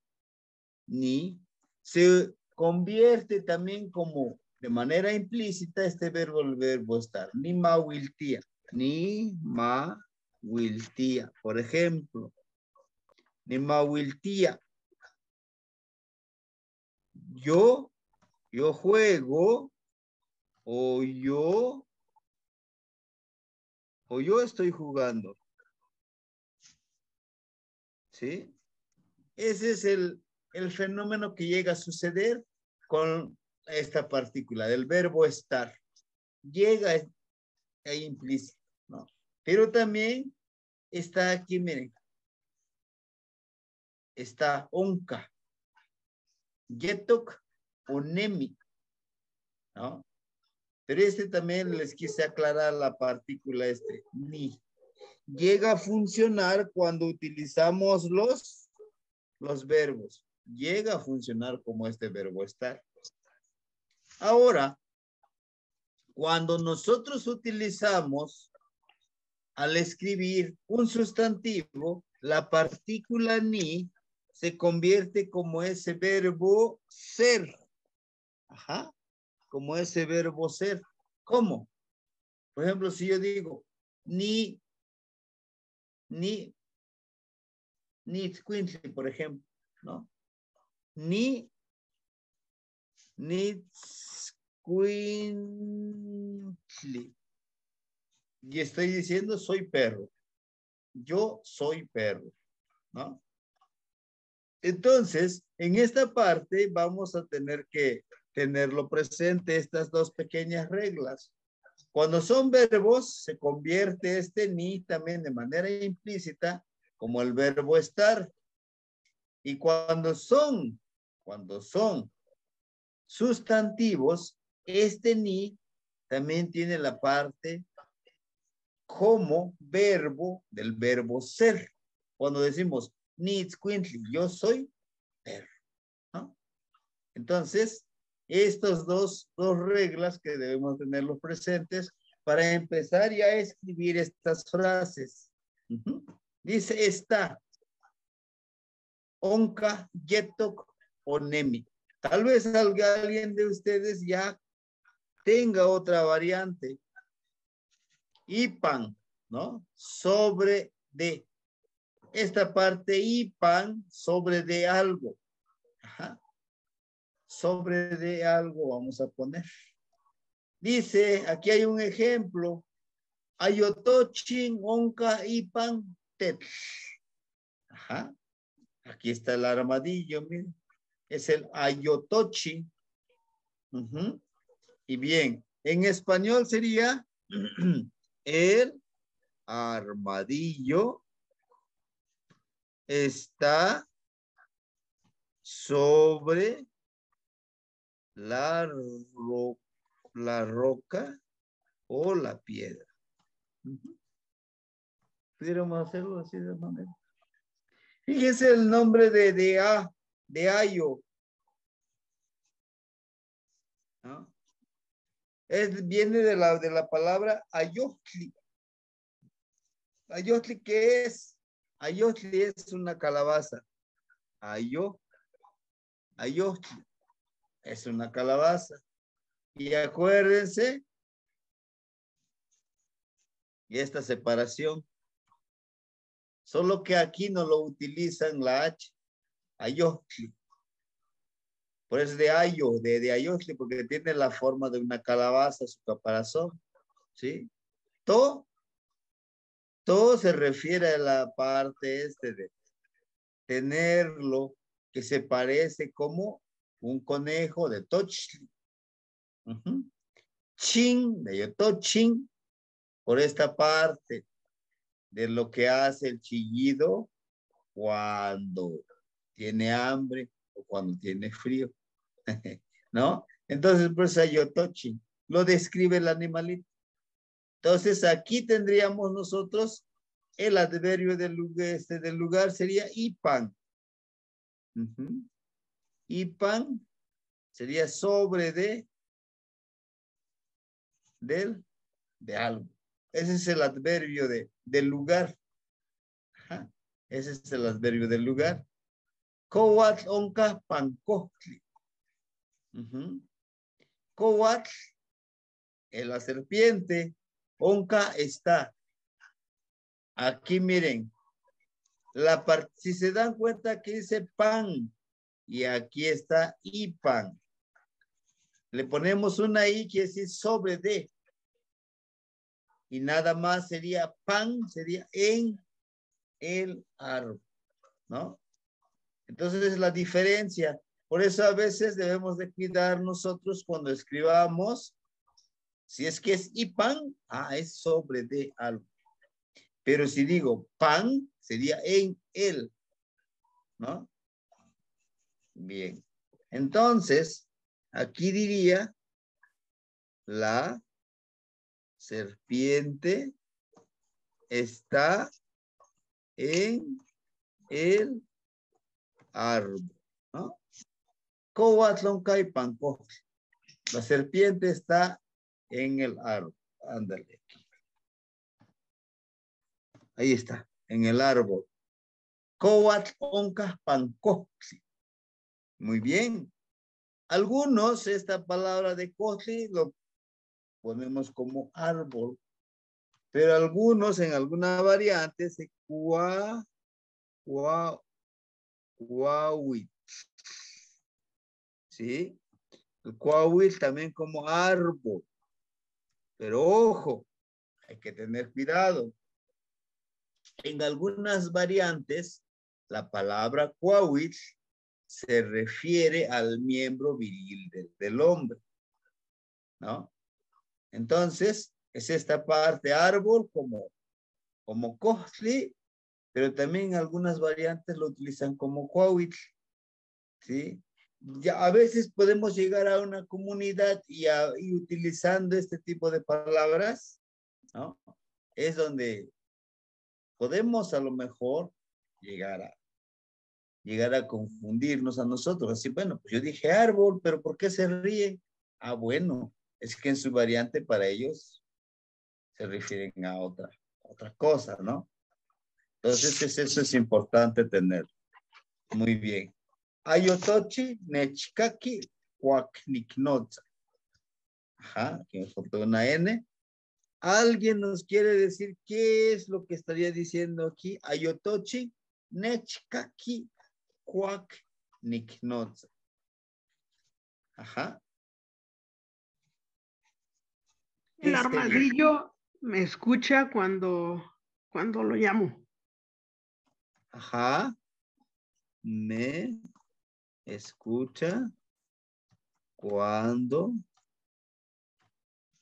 ni, se convierte también como de manera implícita el verbo estar. Ni mawiltía, ni mawiltía, por ejemplo. Ni mawiltía. Yo juego o yo estoy jugando. ¿Sí? Ese es el fenómeno que llega a suceder con esta partícula del verbo estar. Llega implícito, ¿no? Pero también está aquí, miren. Está onca. Yetok o nemi, ¿no? Pero también les quise aclarar la partícula ni. Llega a funcionar cuando utilizamos los verbos. Llega a funcionar como verbo estar. Ahora, cuando nosotros utilizamos al escribir un sustantivo, la partícula ni se convierte como ese verbo ser. Ajá. Como ese verbo ser. ¿Cómo? Por ejemplo, si yo digo ni Squintly, por ejemplo, ¿no? Ni Squintly. Y estoy diciendo soy perro. Yo soy perro, ¿no? Entonces, en esta parte vamos a tener que tenerlo presente, estas dos pequeñas reglas. Cuando son verbos, se convierte ni también de manera implícita como el verbo estar. Y cuando son sustantivos, ni también tiene la parte como verbo del verbo ser. Cuando decimos ni Squintly, yo soy perro, ¿no? Entonces, Estas dos reglas que debemos tenerlos presentes para empezar ya a escribir estas frases. Dice está. Onka, yetok, onemi. Tal vez alguien de ustedes ya tenga otra variante. Ipan, ¿no? Sobre de. Esta parte ipan, sobre de algo. Ajá. Sobre de algo vamos a poner. Dice, aquí hay un ejemplo. Ayotochin, onka, ipan, tet. Ajá. Aquí está el armadillo, miren. Es el ayotochi. Y bien, en español sería el armadillo está sobre la roca o la piedra. Pudiéramos hacerlo así de manera. Fíjese el nombre de Ayo. ¿No? Viene de la palabra ayotli. Ayotli, ¿qué es? Ayotli es una calabaza. Ayotli es una calabaza. Y acuérdense, y esta separación. Solo que aquí no lo utilizan la H. Ayotli. Por eso de ayo, de ayotli, porque tiene la forma de una calabaza, su caparazón. ¿Sí? Todo se refiere a la parte de tenerlo que se parece como un conejo de tochli. Chin, de yotochin, por esta parte de lo que hace el chillido cuando tiene hambre o cuando tiene frío. ¿No? Entonces, pues ayotochi lo describe el animalito. Entonces, aquí tendríamos nosotros el adverbio del lugar sería ipan. Ipan sería sobre de algo. Ese es el adverbio del lugar. Ajá. Ese es el adverbio del lugar. Coat onca pancocli. Coat, en la serpiente. Onca está. Aquí miren. Si se dan cuenta que dice pan. Y aquí está ipan. Le ponemos una i que es sobre de. Y nada más sería pan, sería en el árbol, ¿no? Entonces es la diferencia. Por eso a veces debemos de cuidar nosotros cuando escribamos. Si es que es ipan, es sobre de algo. Pero si digo pan, sería en el, ¿no? Bien. Entonces, aquí diría la serpiente está en el árbol, ¿no? La serpiente está en el árbol. Ándale. Ahí está, en el árbol. Muy bien. Algunos, esta palabra de cosli lo ponemos como árbol, pero algunos en alguna variante se cuauit. ¿Sí? El cuauit también como árbol. Pero ojo, hay que tener cuidado. En algunas variantes, la palabra cuauit se refiere al miembro viril del hombre, ¿no? Entonces, es esta parte árbol como cosli, pero también en algunas variantes lo utilizan como cuauit, ¿sí? Ya a veces podemos llegar a una comunidad y utilizando este tipo de palabras, ¿no? Es donde podemos a lo mejor llegar llegar a confundirnos a nosotros. Así, bueno, pues yo dije árbol, pero ¿por qué se ríen? Ah, bueno, es que en su variante para ellos se refieren a otra cosa, ¿no? Entonces eso es importante tener. Muy bien. Ayotochi nechkaki huacnicnotza. Ajá, aquí me faltó una N. ¿Alguien nos quiere decir qué es lo que estaría diciendo aquí? Ayotochi nechkaki huacnicnotza. Ajá. El armadillo me escucha cuando lo llamo. Ajá. Me escucha cuando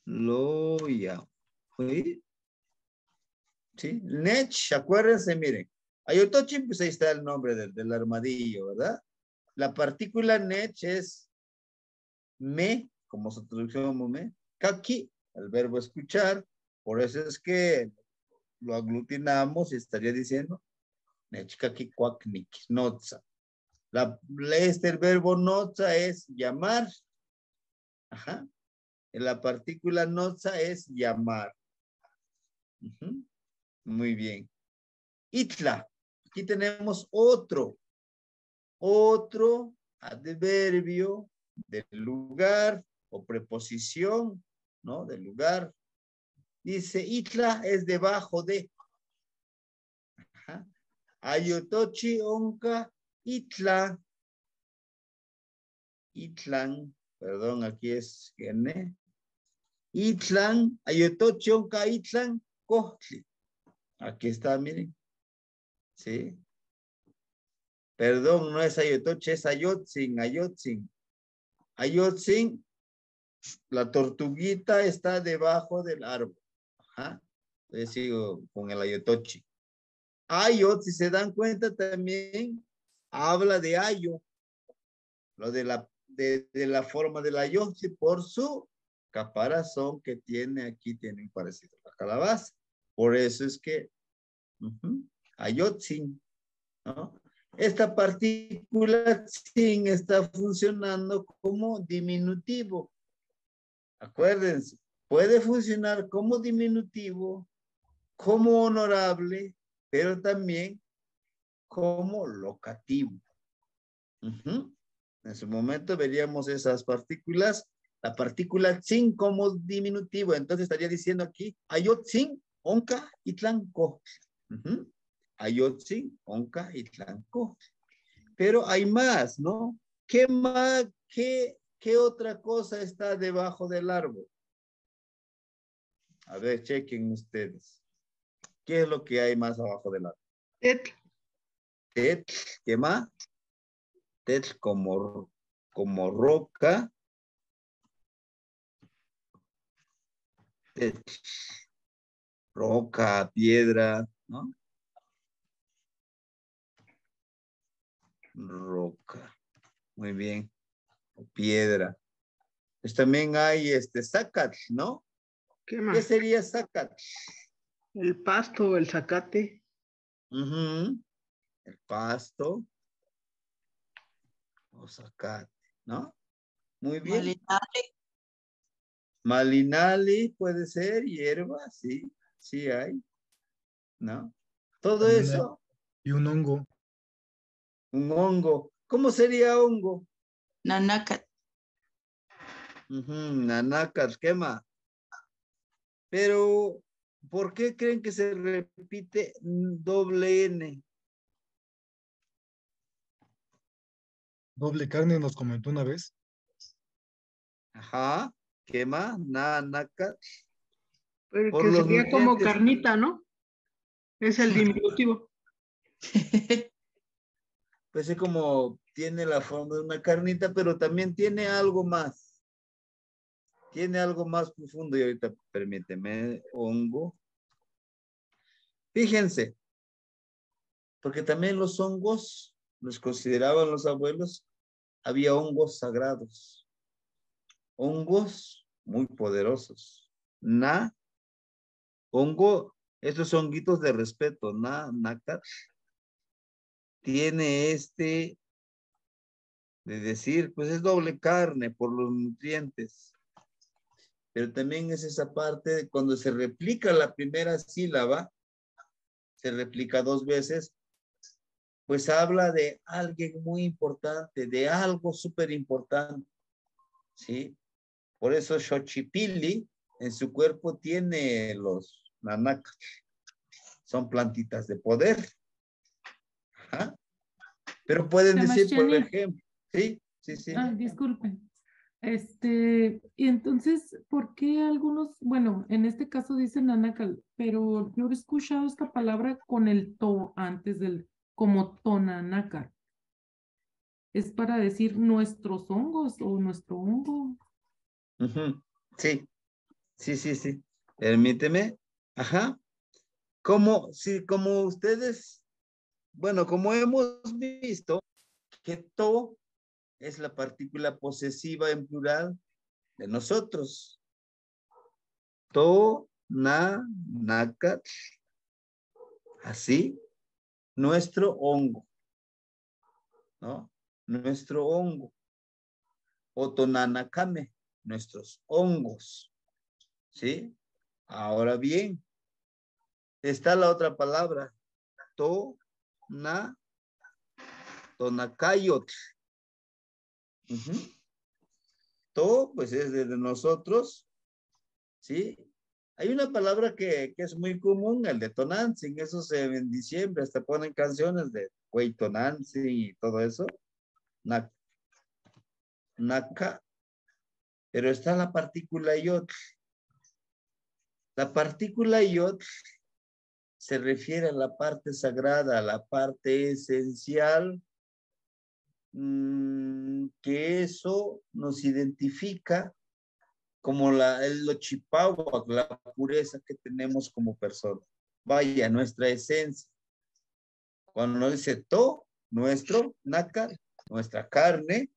lo llamo. ¿Sí? ¿Sí? Nech, acuérdense, miren. Ayotochi, pues ahí está el nombre del armadillo, ¿verdad? La partícula nech es me, como su traducción como me. Kaki, el verbo escuchar. Por eso es que lo aglutinamos y estaría diciendo nech kaki kwaknik notza. El verbo notza es llamar. Ajá. La partícula notza es llamar. Muy bien. Itla. Aquí tenemos otro adverbio del lugar o preposición, ¿no? Del lugar. Dice, itla es debajo de. Ajá. Ayotochi onka itla. Itlan, perdón, aquí es N. Itlan, ayotochi onka itlan, kohtli. Aquí está, miren. ¿Sí? Perdón, no es ayotochi, es ayotzin. Ayotzin, la tortuguita está debajo del árbol. Ajá. Entonces sigo con el ayotochi. Ayot, si se dan cuenta, también habla de ayo. Lo de la forma del ayotzin por su caparazón que tiene aquí, tienen parecido a la calabaza. Por eso es que ayotzin, ¿no? Esta partícula sin está funcionando como diminutivo. Acuérdense, puede funcionar como diminutivo, como honorable, pero también como locativo. En su momento veríamos esas partículas. La partícula sin como diminutivo, entonces estaría diciendo aquí, ayotzin, onka, itlanco. Ayotzin, onka, itlanco. Pero hay más, ¿no? ¿Qué más? ¿Qué otra cosa está debajo del árbol? A ver, chequen ustedes. ¿Qué es lo que hay más abajo del árbol? Tetl, ¿qué más? Tetl como roca. Tetl, roca, piedra, ¿no? Roca. Muy bien. Piedra. Pues también hay zacatl, ¿no? ¿Qué sería zacatl? El pasto, el zacate. El pasto o zacate, ¿no? Muy bien. Malinali. Malinali puede ser, hierba, sí, sí hay, ¿no? Todo también eso. Y un hongo. Un hongo. ¿Cómo sería hongo? Nanacat. Nanacat, ¿qué más? Pero, ¿por qué creen que se repite doble N? Doble carne nos comentó una vez. Ajá, ¿qué más? Nanacat. Pero que sería como carnita, ¿no? Es el diminutivo. Pues es como tiene la forma de una carnita, pero también tiene algo más. Tiene algo más profundo y ahorita permíteme, hongo. Fíjense, porque también los hongos, los consideraban los abuelos, había hongos sagrados. Hongos muy poderosos. Hongo, estos honguitos de respeto, nacat. tiene de decir, pues es doble carne por los nutrientes. Pero también es esa parte de cuando se replica la primera sílaba, se replica 2 veces, pues habla de alguien muy importante, de algo súper importante, ¿sí? Por eso Xochipilli en su cuerpo tiene los nanacas. Son plantitas de poder. Ajá. Pero pueden decir, por ejemplo, sí. Ah, disculpen. Y entonces, ¿por qué algunos, bueno, en este caso dicen nanacal, pero yo he escuchado esta palabra con el to antes del, como tonanacal? ¿Es para decir nuestros hongos o nuestro hongo? Sí. Permíteme. Ajá. Como ustedes, bueno, como hemos visto, que to es la partícula posesiva en plural de nosotros. To, na, nacat. Así, nuestro hongo, ¿no? Nuestro hongo. Otonanacame, nuestros hongos, ¿sí? Ahora bien, está la otra palabra, tonacayot. To, pues es de nosotros, ¿sí? Hay una palabra que es muy común, el de Tonantzin, eso en diciembre, hasta ponen canciones de güey Tonantzin y todo eso. Naka, pero está la partícula yot. La partícula yot se refiere a la parte sagrada, a la parte esencial, que eso nos identifica como lo chipawak, la pureza que tenemos como persona. Vaya, nuestra esencia. Cuando nos dice to, nuestro, naka, nuestra carne,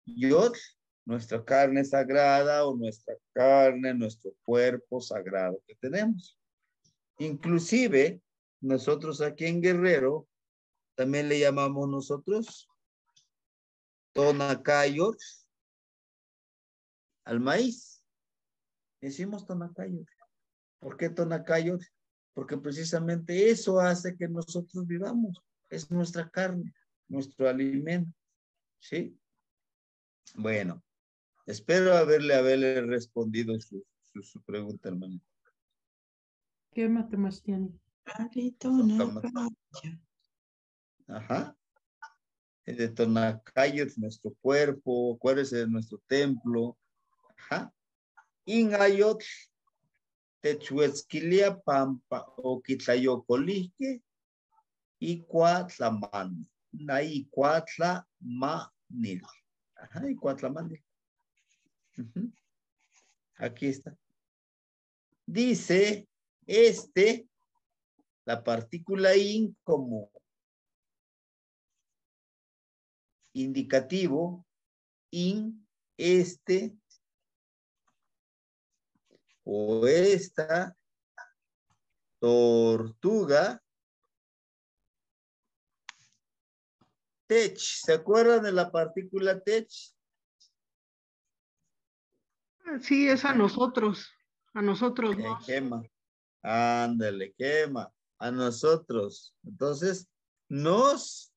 yot, nuestra carne sagrada o nuestra carne, nuestro cuerpo sagrado que tenemos. Inclusive, nosotros aquí en Guerrero, también le llamamos nosotros tonacayot al maíz. Decimos tonacayot. ¿Por qué tonacayot? Porque precisamente eso hace que nosotros vivamos. Es nuestra carne, nuestro alimento. ¿Sí? Bueno, espero haberle respondido su pregunta, hermano. ¿Qué matemáticas tiene? Ajá. El de Tonacayot, nuestro cuerpo, acuérdese de nuestro templo. Ajá. Ingayot, Techuesquilia Pampa, o Quitlayocolihque, y Cuatlaman. Ahí Cuatlamanil. Ajá, y Cuatlamanil. Aquí está. Dice la partícula in como indicativo, in, o esta tortuga, tech. ¿Se acuerdan de la partícula tech? Sí, es a nosotros no. Quema. Ándale, quema. A nosotros. Entonces, nos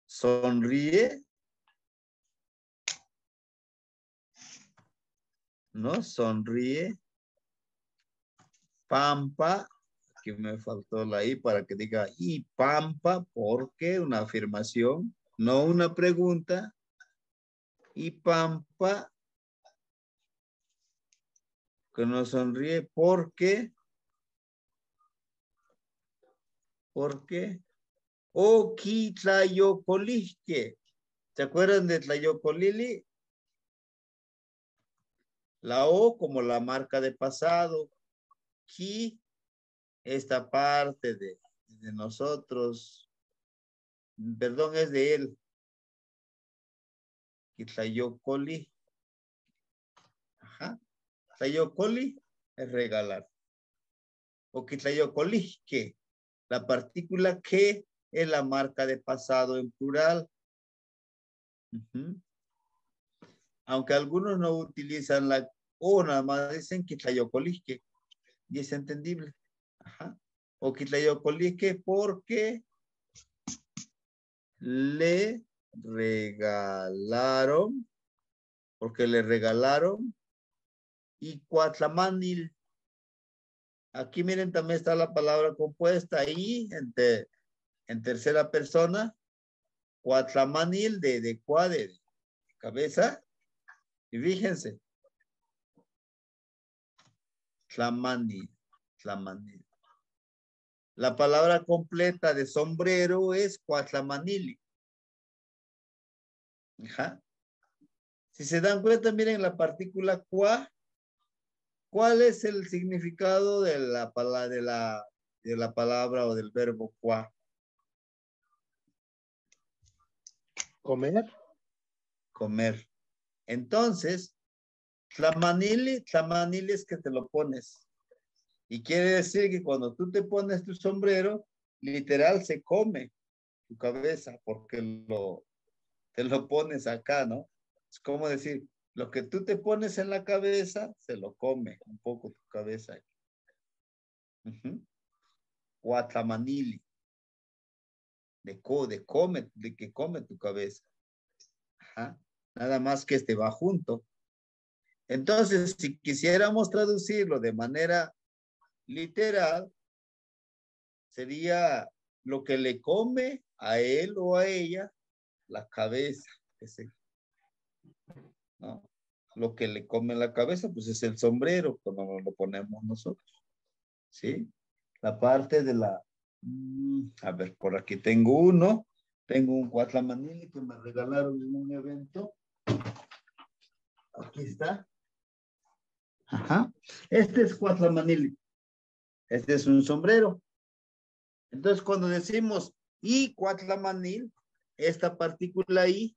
sonríe. Nos sonríe. Pampa. Aquí me faltó la I para que diga y pampa, porque una afirmación, no una pregunta. Y pampa, que nos sonríe porque Oki Tlayocolihque. ¿Se acuerdan de Tlayocolili? La O como la marca de pasado. Ki, esta parte de nosotros. Perdón, es de él. Tlayocoli. Ajá. Tlayocoli es regalar. O Tlayocolihque. La partícula que es la marca de pasado en plural. Aunque algunos no utilizan la o, nada más dicen quitlayocolisque, y es entendible. Ajá. O quitlayocolisque porque le regalaron, y cuatlamanil. Aquí miren, también está la palabra compuesta ahí en tercera persona. Cuatlamanil de cabeza. Y fíjense. Tlamanil. La palabra completa de sombrero es cuatlamanili. Ajá. Si se dan cuenta, miren la partícula cua. ¿Cuál es el significado de la palabra o del verbo cua? Comer. Entonces, tlamanili es que te lo pones. Y quiere decir que cuando tú te pones tu sombrero, literal se come tu cabeza porque te lo pones acá, ¿no? Es como decir, lo que tú te pones en la cabeza, se lo come un poco tu cabeza. Guatlamanili. De que come tu cabeza. Ajá. Nada más que va junto. Entonces, si quisiéramos traducirlo de manera literal, sería lo que le come a él o a ella la cabeza. ¿No? Lo que le come la cabeza, pues es el sombrero, cuando nos lo ponemos nosotros. ¿Sí? La parte de la... A ver, por aquí tengo uno. Tengo un cuatlamanili que me regalaron en un evento. Aquí está. Ajá. Este es cuatlamanili. Este es un sombrero. Entonces, cuando decimos y cuatlamanil, esta partícula I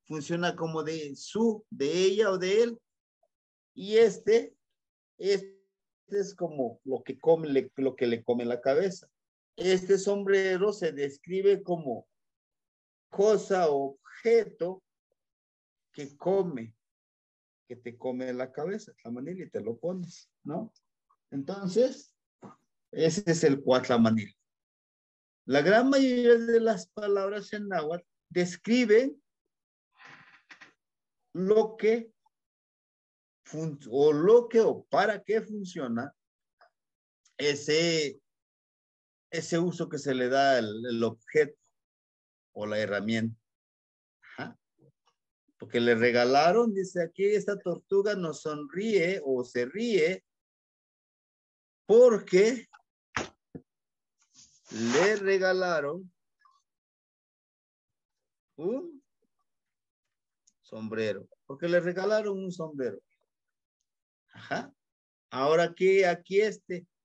funciona como de ella o de él. Y este es como lo que le come la cabeza. Este sombrero se describe como cosa o objeto que te come la cabeza, tlamanil, y te lo pones, ¿no? Entonces, ese es el cuatlamanil. La gran mayoría de las palabras en náhuatl describen lo que o para qué funciona ese uso que se le da al objeto o la herramienta. Ajá. Porque le regalaron, dice aquí, esta tortuga nos sonríe o se ríe porque le regalaron un sombrero. Porque le regalaron un sombrero. Ajá. Ahora aquí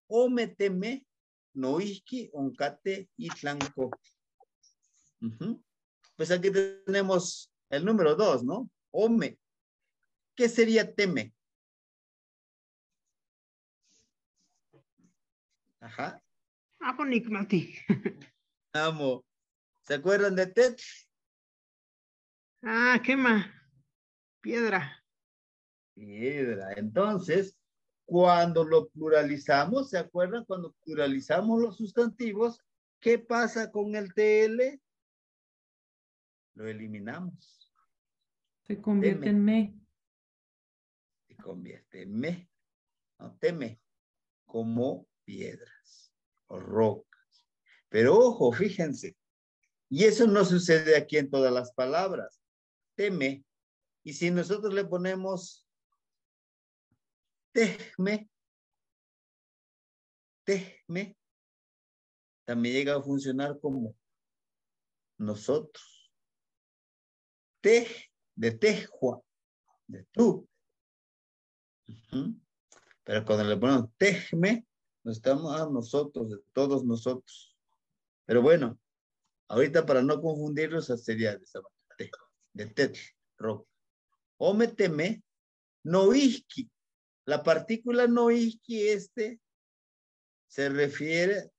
ometeme noishki oncate itlanco. Pues aquí tenemos el número 2, ¿no? Ome. ¿Qué sería teme? Ajá. Amo. ¿Se acuerdan de Tet? Quema. Piedra. Entonces, cuando lo pluralizamos, ¿se acuerdan? Cuando pluralizamos los sustantivos, ¿qué pasa con el TL? Lo eliminamos. Se convierte en me. Se convierte en me. No, teme. Como piedras o rocas. Pero ojo, fíjense. Y eso no sucede aquí en todas las palabras. Teme. Y si nosotros le ponemos tejme, también llega a funcionar como nosotros. De tejua, de tú. Pero cuando le ponemos tejme, nos estamos a nosotros, de todos nosotros. Pero bueno, ahorita para no confundirlos, sería de esa manera. De tet, roca. Ometeme, noishki. La partícula noishki se refiere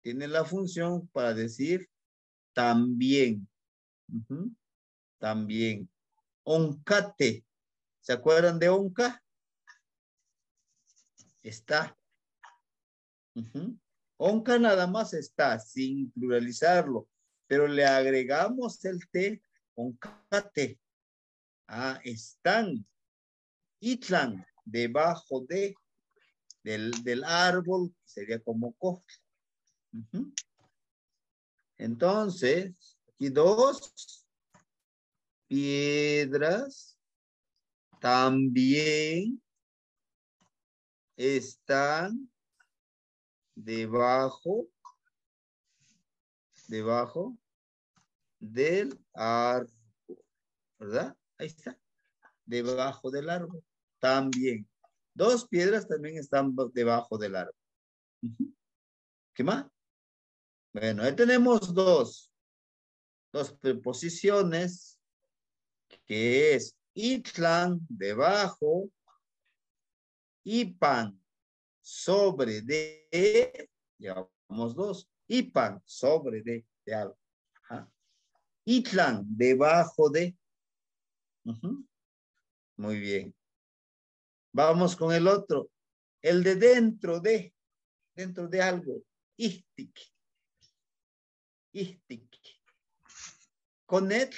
tiene la función para decir también. También. Oncate. ¿Se acuerdan de onca? Está. Onca nada más está, sin pluralizarlo. Pero le agregamos el te. Oncate. Ah, están. Itlan. Debajo del árbol. Sería como coge. Entonces, aquí 2 piedras también están debajo del árbol, ¿verdad? Ahí está, debajo del árbol, también. 2 piedras también están debajo del árbol. ¿Qué más? Bueno, ahí tenemos dos preposiciones, que es Itlan, debajo, Ipan, sobre de, llevamos 2, Ipan, sobre de algo. Itlan, debajo de. Muy bien. Vamos con el otro. El de dentro de algo. Istik. Conet,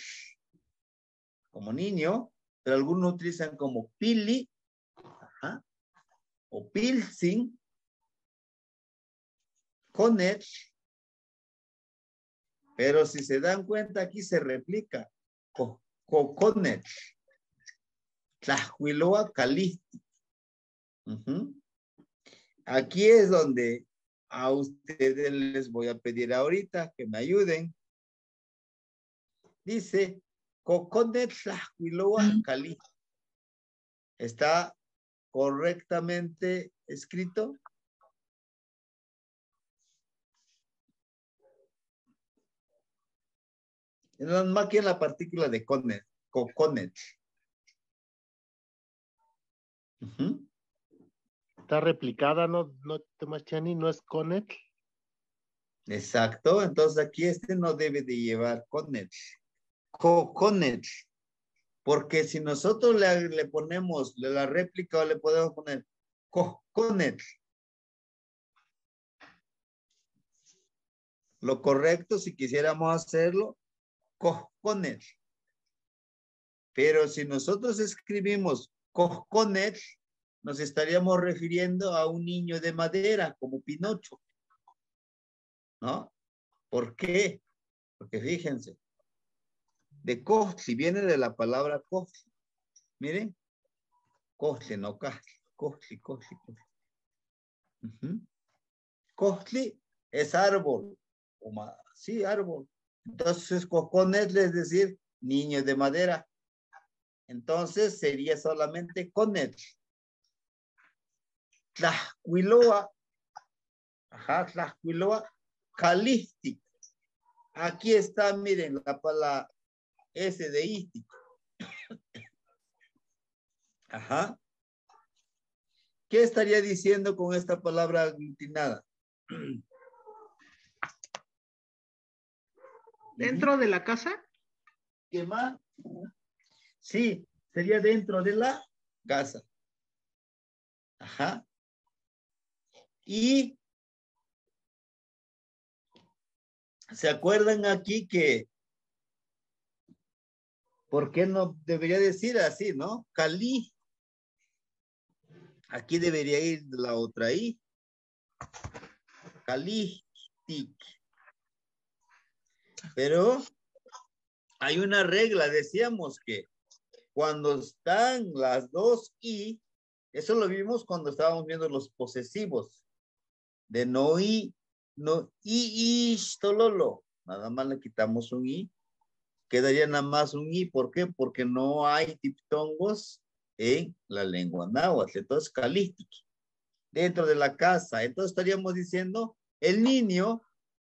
como niño, pero algunos utilizan como pili, o pilsin. Conet, pero si se dan cuenta aquí se replica. Coconet. Tlahuiloa calisti. Aquí es donde a ustedes les voy a pedir ahorita que me ayuden. Dice, Coconet Tlahuiloa calisti. ¿Está correctamente escrito? Más que en la partícula de conet, coconet. Está replicada, ¿no, Temastiani? ¿No es conet? Exacto, entonces aquí no debe de llevar conet. Coconet. Porque si nosotros le ponemos la réplica o le podemos poner coconet. Lo correcto, si quisiéramos hacerlo, coconet. Pero si nosotros escribimos coconet, nos estaríamos refiriendo a un niño de madera, como Pinocho. ¿No? ¿Por qué? Porque fíjense, de cochtli viene de la palabra cochtli. Miren, cochtli, no castli, cochtli. Cochtli es árbol, sí, árbol. Entonces, coconet es decir, niño de madera. Entonces, sería solamente conet. Tlahuiloa, Tlahuiloa, calistic. Aquí está, miren, la palabra S de ístico. ¿Qué estaría diciendo con esta palabra aglutinada? ¿Dentro de la casa? ¿Qué más? Sí, sería dentro de la casa. Y ¿se acuerdan aquí que por qué no debería decir así, no? Cali. Aquí debería ir la otra I. Calistic. Pero hay una regla, decíamos que cuando están las 2 I, eso lo vimos cuando estábamos viendo los posesivos. De no I, no I, tololo. Nada más le quitamos un I. Quedaría nada más un I. ¿Por qué? Porque no hay diptongos en la lengua náhuatl. Entonces, calístico. Dentro de la casa. Entonces estaríamos diciendo, el niño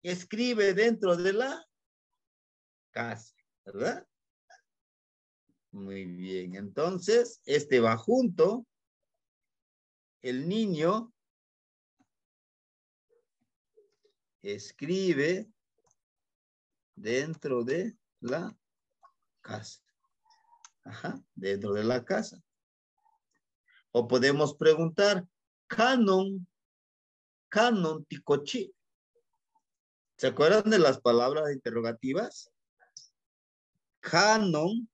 escribe dentro de la casa. ¿Verdad? Muy bien. Entonces, va junto. El niño escribe dentro de la casa. Ajá, dentro de la casa. O podemos preguntar, canon ticochi. ¿Se acuerdan de las palabras interrogativas? Canon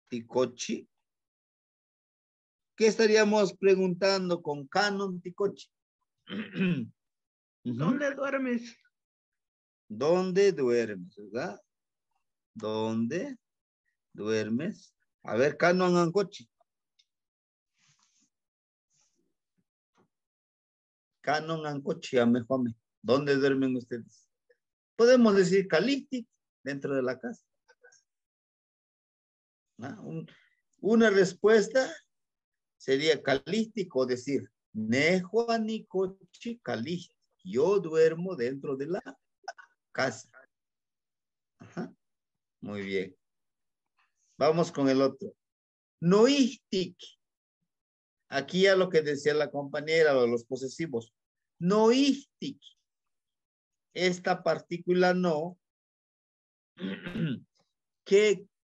ticochi. ¿Qué estaríamos preguntando con canon ticochi? ¿Dónde duermes? ¿Dónde duermes, verdad? ¿Dónde duermes? A ver, canon ancochi. Canon ancochi, mejor. ¿Dónde duermen ustedes? Podemos decir calistic dentro de la casa. ¿No? Una respuesta sería calístico, decir, nejuanicochi calistic. Yo duermo dentro de la casa. Ajá. Muy bien. Vamos con el otro. Noistic. Aquí ya lo que decía la compañera, los posesivos. Noistic. Esta partícula no.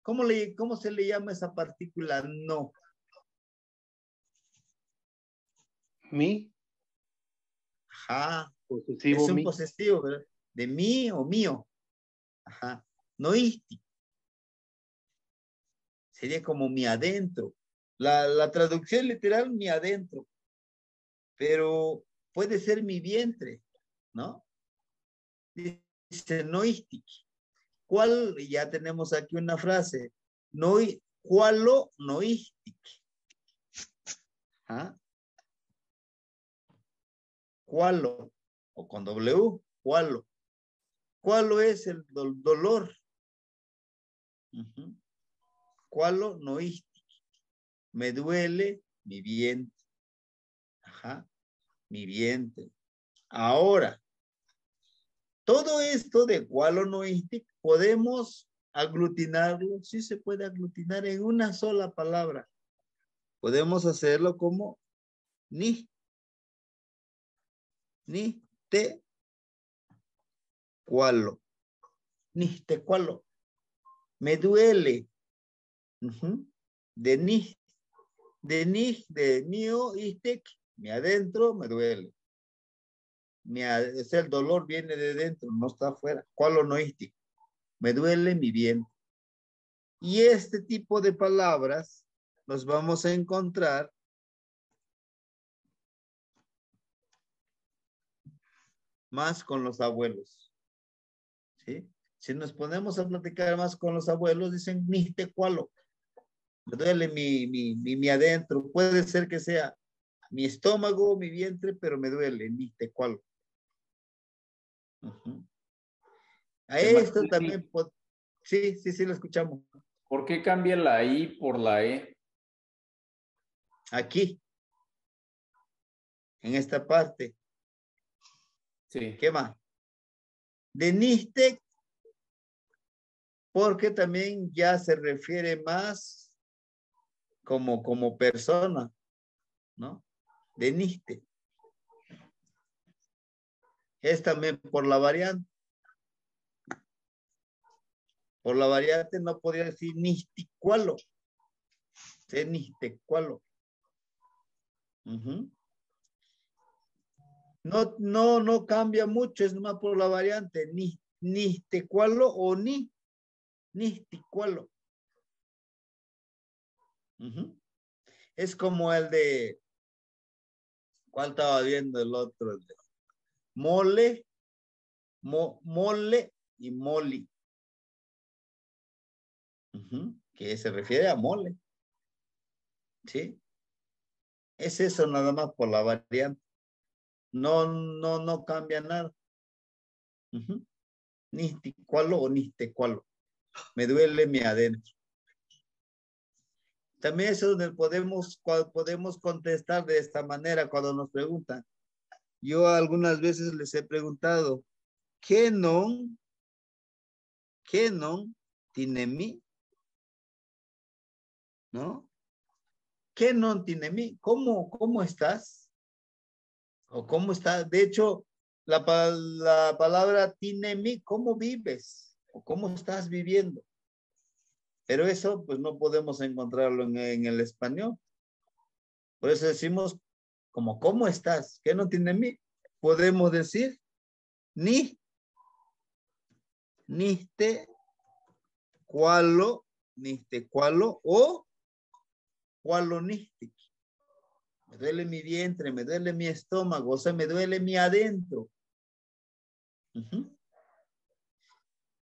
¿Cómo se le llama esa partícula no? Mi. Ajá. Posesivo, es un mi. posesivo, ¿verdad? De mí o mío. Ajá. Noistic. Sería como mi adentro. La traducción literal, mi adentro. Pero puede ser mi vientre, ¿no? Dice noistic. ¿Cuál? Ya tenemos aquí una frase. ¿Cuálo noistic? ¿Ah? ¿Cuálo? O con W. ¿Cuálo? ¿Cuálo es el dolor? ¿Cuálo noistic? Me duele mi vientre. Ajá. Mi vientre. Ahora, todo esto de cuálo noistic podemos aglutinarlo. Sí se puede aglutinar en una sola palabra. Podemos hacerlo como ni te cualo. Ni te cualo. Me duele. De mío istek. Mi adentro me duele. El dolor viene de dentro, no está afuera. Cualo noistic. Me duele mi vientre. Y este tipo de palabras los vamos a encontrar más con los abuelos. ¿Sí? Si nos ponemos a platicar más con los abuelos, dicen, ni te cualo. Me duele mi adentro. Puede ser que sea mi estómago, mi vientre, pero me duele, ni te cualo. A esto también, sí, lo escuchamos. ¿Por qué cambia la I por la E? Aquí. En esta parte. Sí. ¿Qué más? De Nistec, porque también ya se refiere más como persona, ¿no? De Niste. Es también por la variante. Por la variante no podría decir nisticualo. Es nisticualo. No cambia mucho, es nomás por la variante. Nisticualo o nisticualo. Es como el de, ¿cuál estaba viendo el otro? El de mole, mole y moli. Que se refiere a mole. ¿Sí? Es eso nada más por la variante. No cambia nada. Nisticualo o nistecualo. Me duele mi adentro. También eso donde podemos contestar de esta manera cuando nos preguntan. Yo algunas veces les he preguntado, ¿qué no tiene mí? ¿No? ¿Qué no tiene mí? ¿Cómo estás? O cómo está. De hecho, la palabra tinemi, ¿cómo vives? O cómo estás viviendo. Pero eso, pues no podemos encontrarlo en el español. Por eso decimos, como, ¿cómo estás? ¿Qué no tiene mí? Podemos decir, ni te cualo o cualo nistic. Me duele mi vientre, me duele mi estómago, o sea, me duele mi adentro.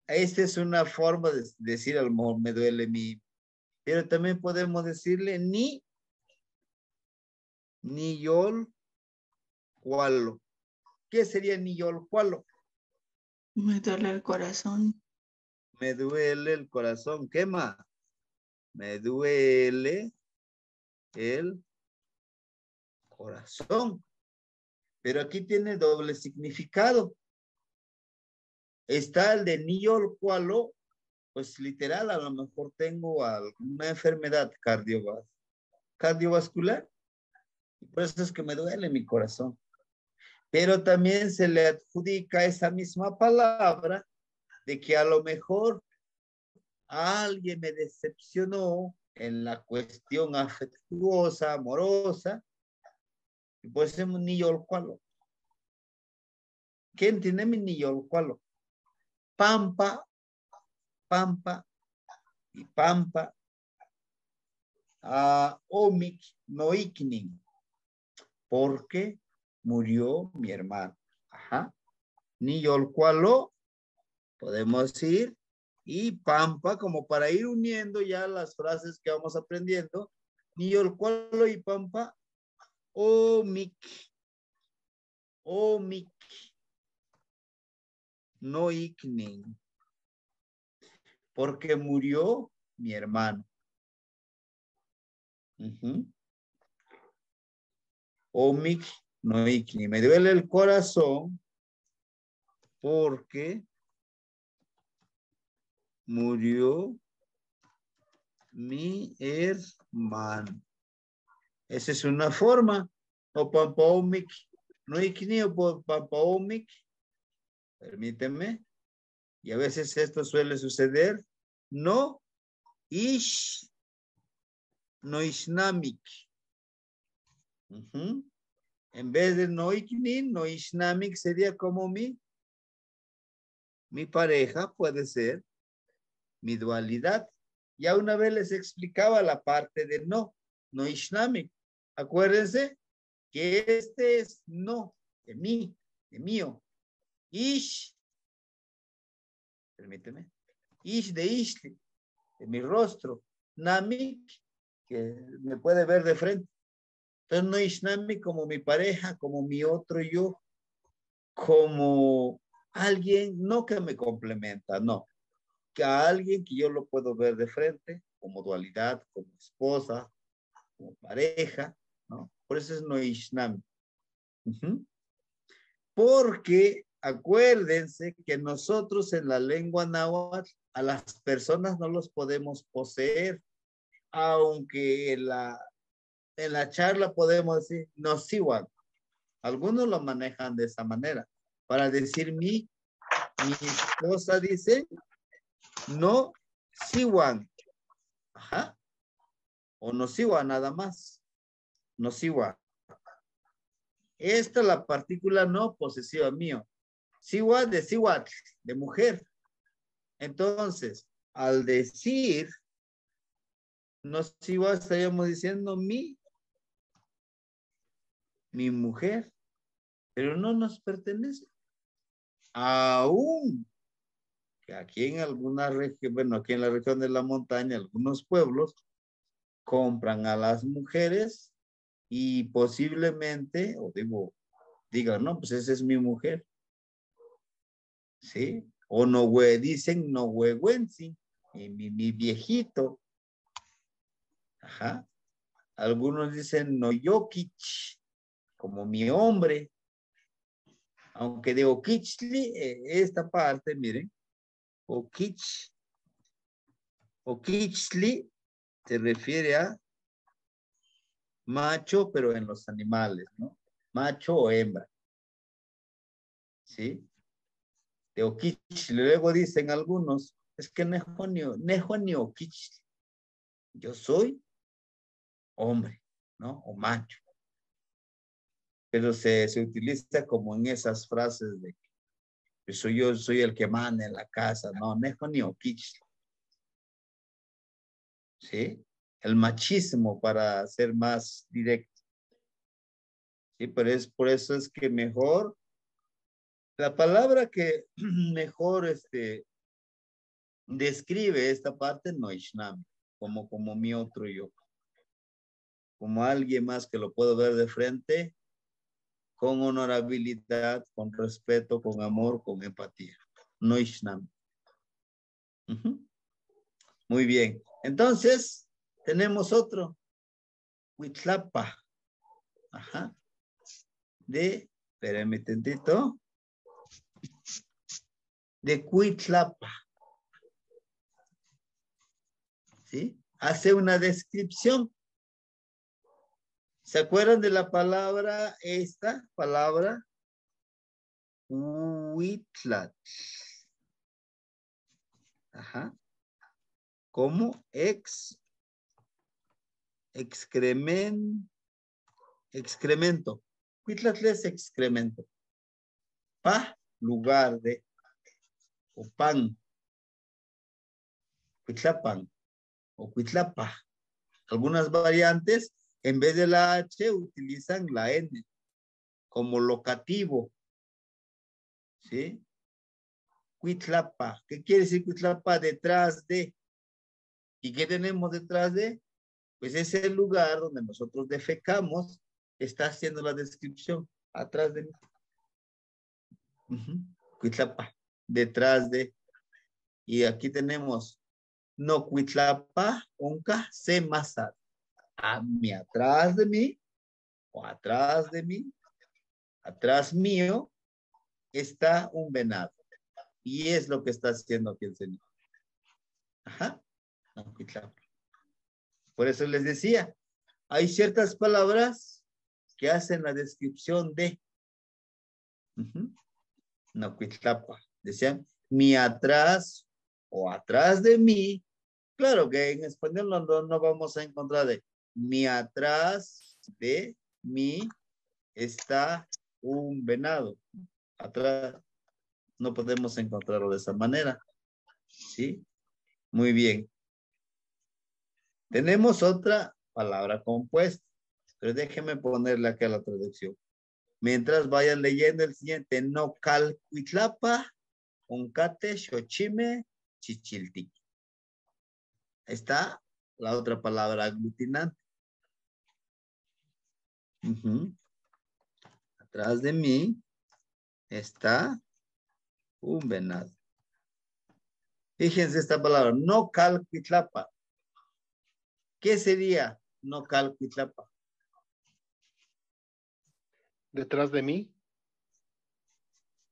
Esta es una forma de decir, a lo mejor me duele mi, pero también podemos decirle ni yol cualo. ¿Qué sería ni yol cualo? Me duele el corazón. Me duele el corazón. ¿Qué más? Me duele el corazón. Pero aquí tiene doble significado. Está el de ni yol cualo, pues literal, a lo mejor tengo alguna enfermedad cardiovascular. Y por eso es que me duele mi corazón. Pero también se le adjudica esa misma palabra de que a lo mejor alguien me decepcionó en la cuestión afectuosa, amorosa, y pues es un niño al cual. ¿Quién tiene mi niño al cual? Pampa y pampa. Omic noiknin. Porque murió mi hermano. Ajá. Niño al cual podemos decir. Y pampa, como para ir uniendo ya las frases que vamos aprendiendo. Niño al cual y pampa. Omic noiknin. Porque murió mi hermano. Omic noikni. Me duele el corazón porque murió mi hermano. Esa es una forma. O pampa omic noikni o pampa omic. Permíteme. Y a veces esto suele suceder. No ish no ishnamik. En vez de no iknin, no ishnamik sería como mi pareja, puede ser mi dualidad. Ya una vez les explicaba la parte de no ishnamik. Acuérdense que este es no, de mí, de mío. Ish, permíteme, ish de ishli, de mi rostro. Namik, que me puede ver de frente. Entonces no ishnami como mi pareja, como mi otro yo, como alguien, no que me complementa, no, que a alguien que yo lo puedo ver de frente, como dualidad, como esposa, como pareja, ¿no? Por eso es no ishnami. Porque acuérdense que nosotros en la lengua náhuatl a las personas no los podemos poseer, aunque en la charla podemos decir no siwan. Algunos lo manejan de esa manera. Para decir mi esposa dice no siwan. Ajá. O no siwan nada más. No siwan. Esta es la partícula no posesiva mío. Siwa de siwat, de mujer. Entonces, al decir no siwa, estaríamos diciendo mi mujer, pero no nos pertenece. Aún que aquí en alguna región, bueno, aquí en la región de la montaña, algunos pueblos compran a las mujeres y posiblemente, o digan, no, pues esa es mi mujer. ¿Sí? O no, dicen, no, huehuensi, mi viejito. Ajá. Algunos dicen, no, yokich, como mi hombre. Aunque de okichli, esta parte, miren, okichli se refiere a macho, pero en los animales, ¿no? macho o hembra. ¿Sí? Teoquichli. Luego dicen algunos, es que nejo oquichli. Yo soy hombre, ¿no? O macho. Pero se utiliza como en esas frases de que yo soy el que manda en la casa. No, nejo ni oquichli. ¿Sí? El machismo, para ser más directo. ¿Sí? Pero por eso es que mejor, la palabra que mejor describe esta parte no es Ishnami, como mi otro yo. Como alguien más que lo puedo ver de frente, con honorabilidad, con respeto, con amor, con empatía. No Ishnami. Muy bien. Entonces, tenemos otro. Huitlapa. Ajá. Espérenme tantito. De Cuitlapa. ¿Sí? Hace una descripción. ¿Se acuerdan de la palabra, esta palabra? Huitlat. Ajá. Como excremento. Huitlatl es excremento. Pa, lugar de, o pan. Huitlapan o Huitlapa. Algunas variantes, en vez de la H, utilizan la N como locativo. ¿Sí? Huitlapa. ¿Qué quiere decir Huitlapa? Detrás de. ¿Y qué tenemos detrás de? Pues es el lugar donde nosotros defecamos. Está haciendo la descripción. Atrás de mí. Huitlapa. Detrás de. Y aquí tenemos no Huitlapa, onca, se masat. A mí, atrás de mí, o atrás de mí, atrás mío, está un venado. Y es lo que está haciendo aquí el Señor. Ajá. No, Huitlapa. Por eso les decía, hay ciertas palabras que hacen la descripción de. No, Huitlapa. Decían, mi atrás o atrás de mí. Claro que en español no vamos a encontrar de mi atrás de mí está un venado. Atrás no podemos encontrarlo de esa manera. ¿Sí? Muy bien. Tenemos otra palabra compuesta, pero déjenme ponerle acá la traducción. Mientras vayan leyendo el siguiente, no calcuitlapa, oncate, xochime, chichiltiqui. Está la otra palabra aglutinante. Atrás de mí está un venado. Fíjense esta palabra, no calcuitlapa. ¿Qué sería no calcuitlapa? ¿Detrás de mí?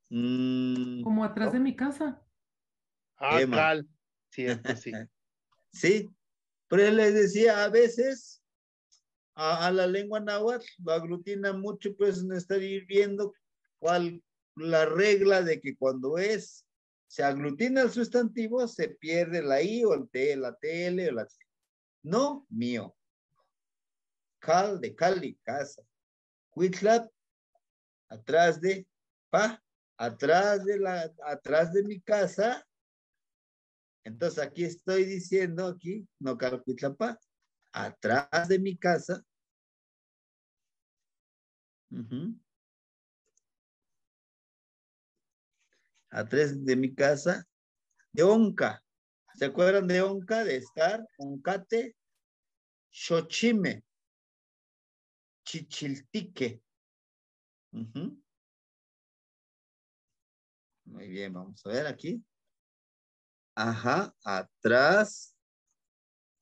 Como atrás de mi casa. Ah, cal. Cierto, sí. Sí, pero les decía, a veces a la lengua náhuatl lo aglutina mucho, pues en estar viendo cuál la regla de que cuando se aglutina el sustantivo, se pierde la I o el T, la TL o la T. No, mío. Cal de Cali, casa. Huitlap, atrás de pa, atrás de mi casa. Entonces aquí estoy diciendo aquí, no cal Huitlapa, atrás de mi casa. Atrás de mi casa, de onca. ¿Se acuerdan de onca? De estar, oncate, xochime, chichiltique. Muy bien, vamos a ver aquí. Ajá, atrás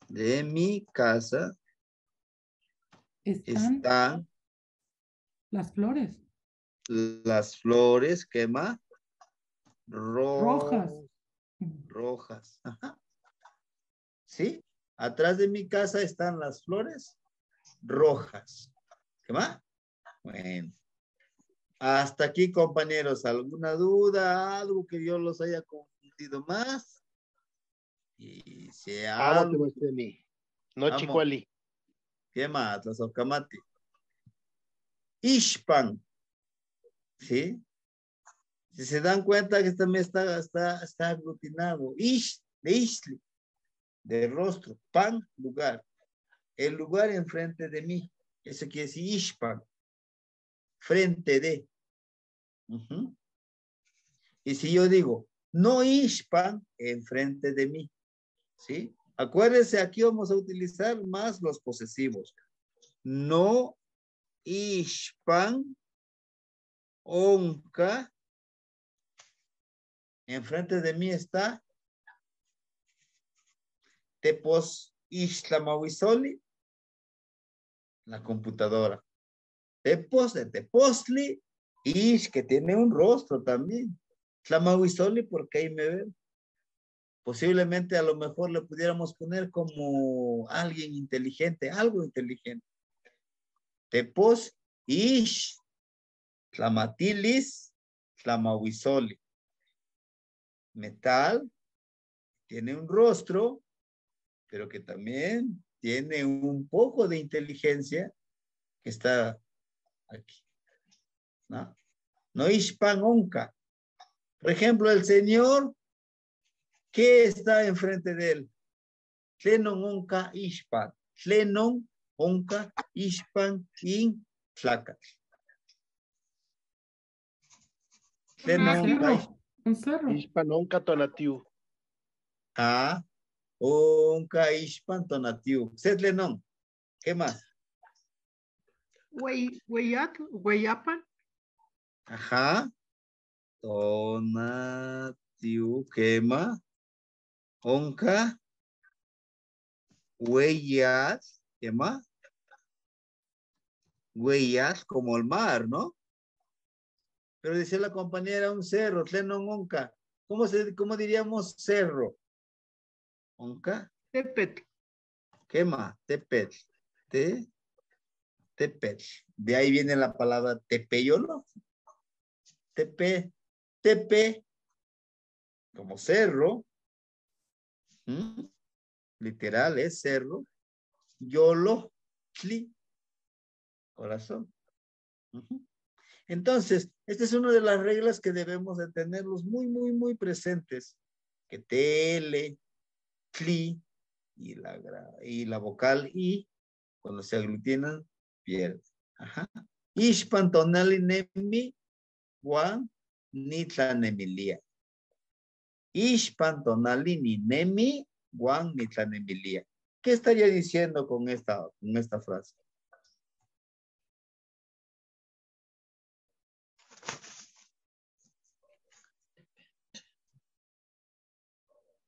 de mi casa están las flores. Las flores, ¿qué más? Rojas. Rojas. Ajá. ¿Sí? Atrás de mi casa están las flores rojas. ¿Qué más? Bueno, Hasta aquí, compañeros, ¿alguna duda? ¿Algo que yo los haya confundido más? Y si algo... No chicuali. ¿Qué más? Los ocamati. Ishpan. ¿Sí? Si se dan cuenta que también está aglutinado. Ish, de ishli, de rostro. Pan, lugar. El lugar enfrente de mí. Eso quiere decir ishpan. Frente de. Y si yo digo, no ishpan, enfrente de mí. ¿Sí? Acuérdense, aquí vamos a utilizar más los posesivos. No ishpan, onka. Enfrente de mí está tepos ishlamawisoli, la computadora. Tepos de teposli, ish, que tiene un rostro también. Tlamawisoli, porque ahí me ven. Posiblemente a lo mejor le pudiéramos poner como alguien inteligente, algo inteligente. Tepos, ish, tlamatilis, tlamawisoli. Metal, tiene un rostro, pero que también tiene un poco de inteligencia que está aquí. ¿No? No ishpan onka. Por ejemplo, el Señor, ¿qué está enfrente de él? Tlenon onka ishpan. Tlenon onka ishpan in tlacatl. Tlenon onka un cerro. Ishpan onka tonatiu. Ah, onka ishpan tonatiu. Setlenon. ¿Qué más? Hueyapan. Ajá. Tonatiu. ¿Qué más? Onka. Huellas. ¿Qué más? Huellas como el mar, ¿no? Pero dice la compañera un cerro, tlenon onka. ¿Cómo diríamos cerro? Onka. Tepet. ¿Qué más? Tepet. Tepet. De ahí viene la palabra tepeyolo. Tepe. Como cerro. Literal es cerro. Yolo. Tli. Corazón. Entonces, esta es una de las reglas que debemos de tenerlos muy, muy, muy presentes. Que tele, tli y la vocal i, cuando se aglutinan, pierde. Ajá. Ishpan tonali nemi guan nitlanemilia. Ishpan tonali ni nemi guan nitlanemilia. ¿Qué estaría diciendo con esta frase?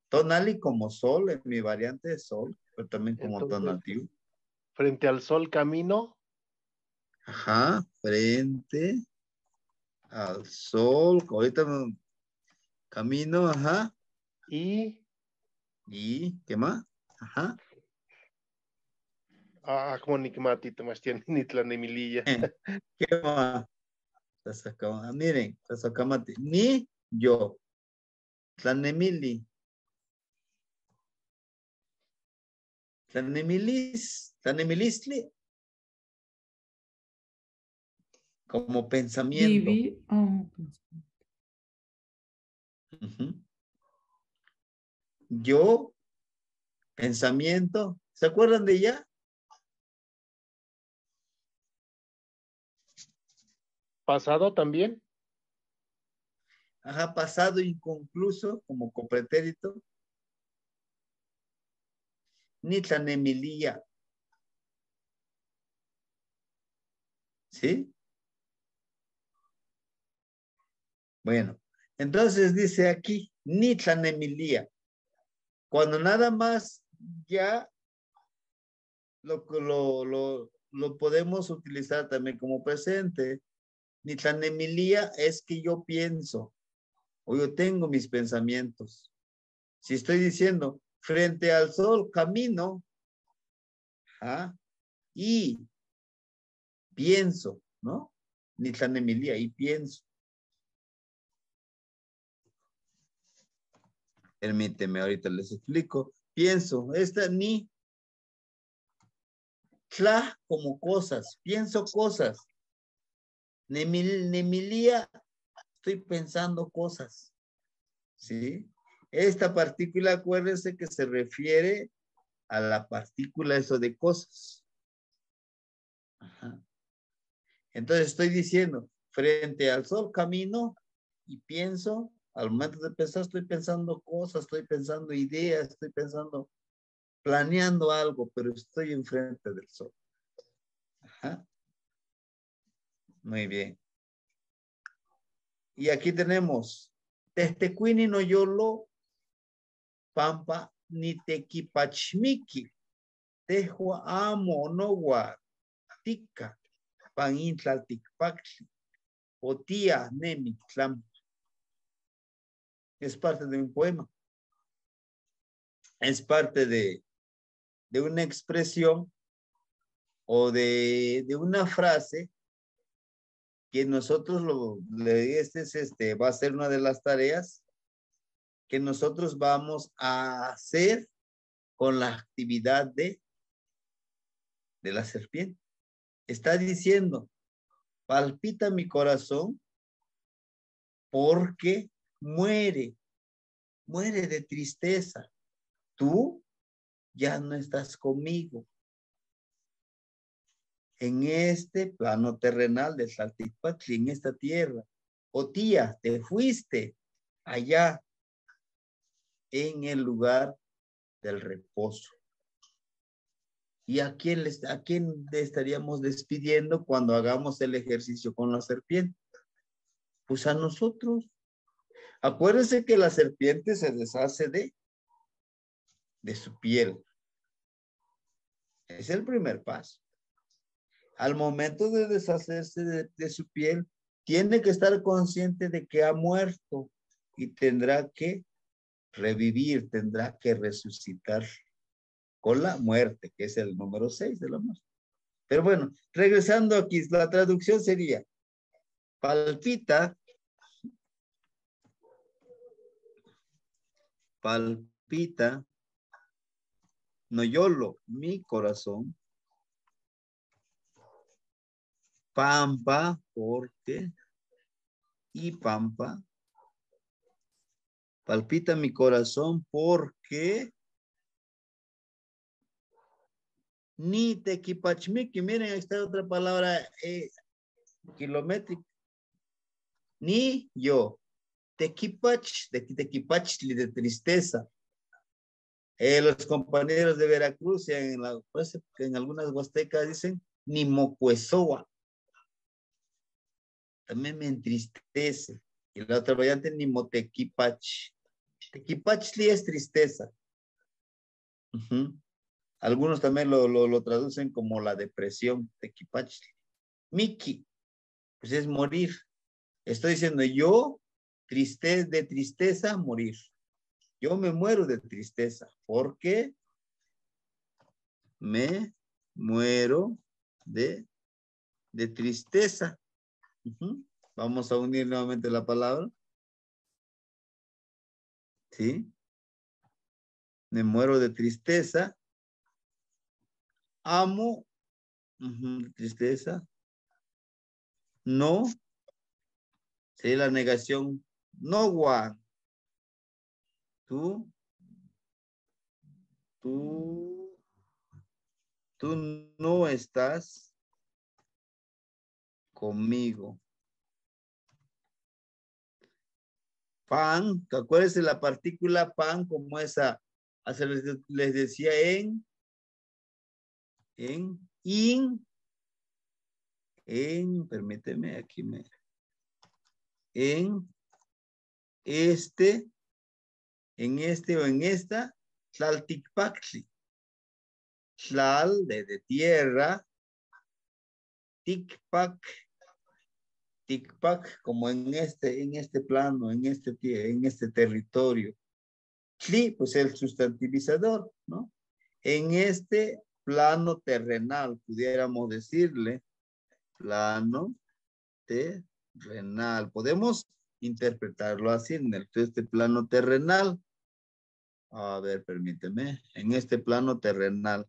Tonali como sol, en mi variante de sol, pero también como entonces, tonativo. Frente al sol camino. Ajá, frente al sol. Ahorita camino, ajá. Y ¿qué más? Ajá. Como Nikmati, Tomastian, Nitlanemililla. ¿Qué más? Miren, Tasacamati. Ni yo. Tlanemili. Tlanemilistli. Como pensamiento. Yo, pensamiento. ¿Se acuerdan de ella? ¿Pasado también? Ajá, pasado inconcluso, como copretérito. Nitlanemilía. ¿Sí? Bueno, entonces dice aquí, nitlanemilía. Cuando nada más ya lo podemos utilizar también como presente. Nitlanemilía es que yo pienso, o yo tengo mis pensamientos. Si estoy diciendo, frente al sol camino, y pienso, ¿no? ni tlanemilia, y pienso. Permíteme, ahorita les explico. Pienso, esta ni. Tla como cosas, pienso cosas. Nemilia, estoy pensando cosas. ¿Sí? Esta partícula, acuérdense que se refiere a la partícula eso de cosas. Ajá. Entonces estoy diciendo, frente al sol camino y pienso, al momento de pensar estoy pensando cosas, estoy pensando ideas, estoy pensando, planeando algo, pero estoy enfrente del sol. Ajá. Muy bien. Y aquí tenemos, Testecuini no yolo, pampa ni tequipachmiki, tejua amo nowa, tica, pan intlalticpactli, o tía nemi tlam. Es parte de un poema. Es parte de una expresión o de una frase que nosotros va a ser una de las tareas que nosotros vamos a hacer con la actividad de la serpiente. Está diciendo, palpita mi corazón porque muere de tristeza. Tú ya no estás conmigo en este plano terrenal de Tlaltipatli, en esta tierra. O tía, te fuiste allá en el lugar del reposo. ¿Y a quién le estaríamos despidiendo cuando hagamos el ejercicio con la serpiente? Pues a nosotros. Acuérdense que la serpiente se deshace de su piel. Es el primer paso. Al momento de deshacerse de su piel, tiene que estar consciente de que ha muerto y tendrá que revivir, tendrá que resucitar con la muerte, que es el número 6 de la muerte. Pero bueno, regresando aquí, la traducción sería, palpita noyolo, mi corazón, pampa, porque, y pampa, palpita mi corazón porque ni tequipachmiki, miren, ahí está otra palabra kilométrica, ni yo, tequipachli de tristeza. Los compañeros de Veracruz parece que en algunas huastecas dicen ni mocuesoa. También me entristece. Y la otra variante ni motequipach. Tequipachli es tristeza. Algunos también lo traducen como la depresión. Tequipachli. Miki, pues es morir. Estoy diciendo yo, de tristeza, morir. Yo me muero de tristeza. ¿Por qué? Me muero de tristeza. Vamos a unir nuevamente la palabra. ¿Sí? Me muero de tristeza. Amo. Tristeza. No. Sí, la negación. No one. Tú no estás conmigo. Pan, acuérdense la partícula pan como esa, les decía permíteme, aquí en este o en esta, tlalticpactli. Tlal de tierra, ticpac, como en este plano, en este territorio. Tli, pues el sustantivizador, ¿no? En este plano terrenal, pudiéramos decirle, plano terrenal. Podemos interpretarlo así en este plano terrenal. A ver, permíteme. En este plano terrenal.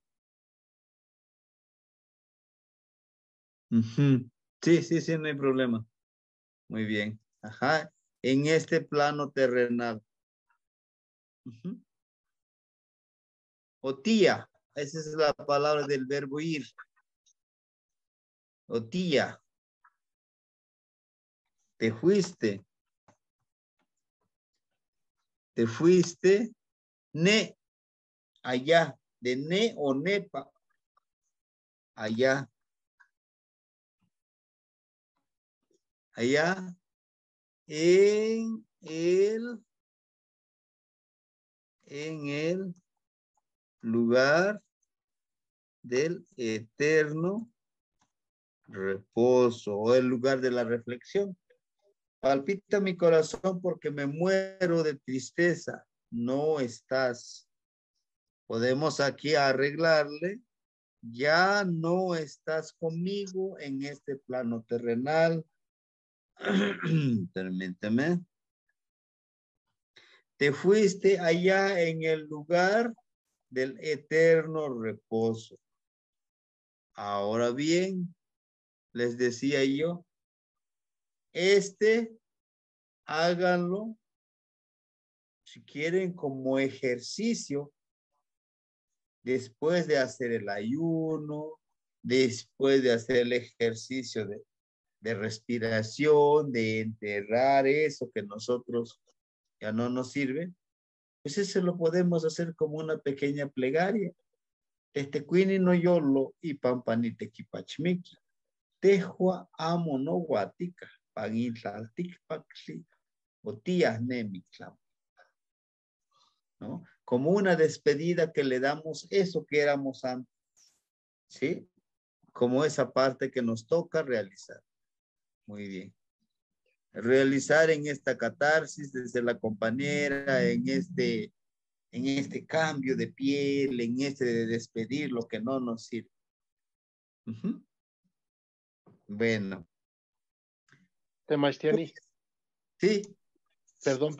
Sí, sí, sí, no hay problema. Muy bien. Ajá. En este plano terrenal. O tía. Esa es la palabra del verbo ir. O tía. Te fuiste. Te fuiste. Ne. Allá. De ne o nepa. Allá. Allá. En el lugar del eterno reposo o el lugar de la reflexión. Palpita mi corazón porque me muero de tristeza. No estás. Podemos aquí arreglarle. Ya no estás conmigo en este plano terrenal. Permíteme. Te fuiste allá en el lugar del eterno reposo. Ahora bien, les decía yo, háganlo, si quieren, como ejercicio, después de hacer el ayuno, después de hacer el ejercicio de respiración, de enterrar eso que nosotros ya no nos sirve, pues eso lo podemos hacer como una pequeña plegaria. Cuini no yolo y pampanite kipachmiki. Tejua amo no guatica. Pagintlaltic paxi. O tías nemiclam. ¿No? Como una despedida que le damos eso que éramos antes. ¿Sí? Como esa parte que nos toca realizar. Muy bien. Realizar en esta catarsis desde la compañera, en este cambio de piel, en de despedir lo que no nos sirve. Bueno. Temastiani. Sí. Perdón.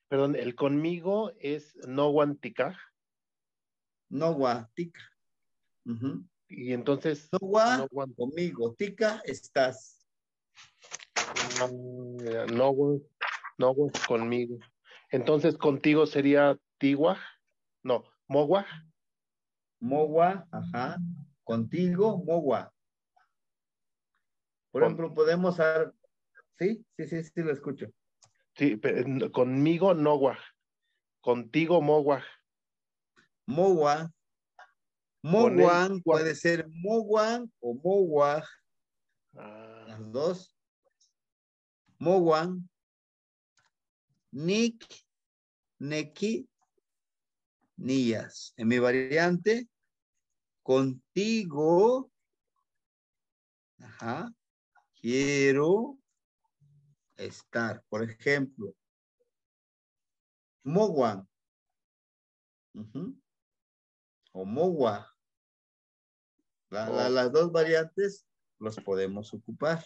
Perdón, el conmigo es no guantica. No guantica. Y entonces. No conmigo. Tica, estás. No conmigo. Entonces contigo sería tigua. No, mogua. Mogua, ajá. Contigo, mogua. Por ejemplo, podemos hacer. Sí, lo escucho. Sí, conmigo, nogua. Contigo, mogua. Mogua. Moguan puede ser moguan o mogua. Las dos. Moguan. Nick, neki, nías. En mi variante, contigo. Ajá. Quiero estar. Por ejemplo, moguan. O mogua. Las dos variantes los podemos ocupar.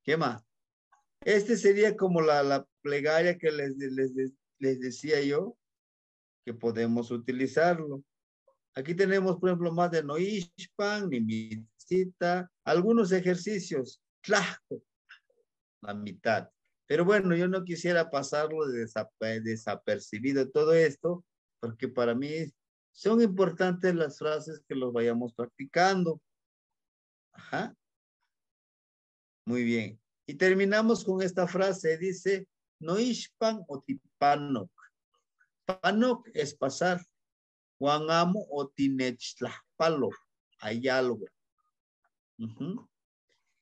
¿Qué más? Sería como la plegaria que les decía yo, que podemos utilizarlo. Aquí tenemos, por ejemplo, más de Noishpan, Nimitita, algunos ejercicios, Tlaxco, la mitad. Pero bueno, yo no quisiera pasarlo desapercibido todo esto, porque para mí son importantes las frases que los vayamos practicando. Ajá. Muy bien. Y terminamos con esta frase. Dice, Noishpan o tipanok. Panok es pasar. Juanamo o tinechtlapalo. Hay algo.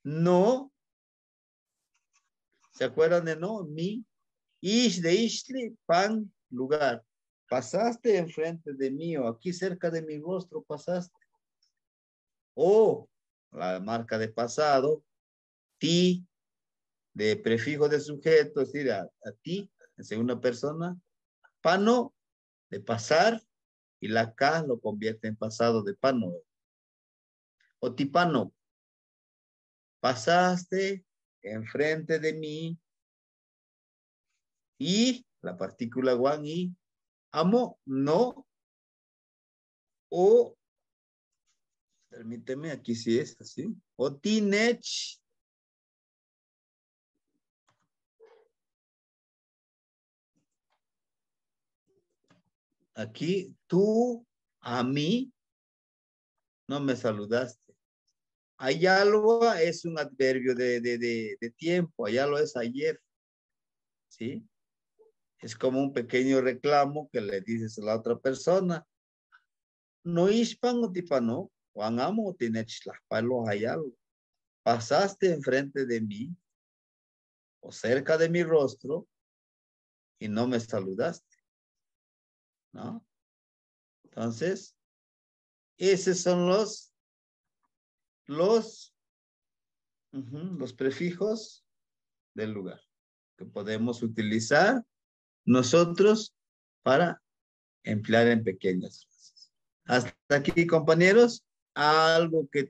No. ¿Se acuerdan de no? Mi. Ish de ishli, pan, lugar. Pasaste enfrente de mí o aquí cerca de mi rostro pasaste. O la marca de pasado. Ti, de prefijo de sujeto, es decir, a ti, en segunda persona. Pano, de pasar, y la K lo convierte en pasado de pano. Otipano. Pasaste enfrente de mí. Y la partícula guan y amo, no. O, permíteme, aquí sí es así. Otinech. Aquí tú a mí no me saludaste. Ayalwa es un adverbio de tiempo. Ayalwa es ayer. ¿Sí? Es como un pequeño reclamo que le dices a la otra persona. No ispan o tipano. Juan amo o tinech las palos ayalwa. Pasaste enfrente de mí o cerca de mi rostro y no me saludaste. ¿No? Entonces, esos son los prefijos del lugar que podemos utilizar nosotros para emplear en pequeñas frases. Hasta aquí, compañeros. ¿Alguien que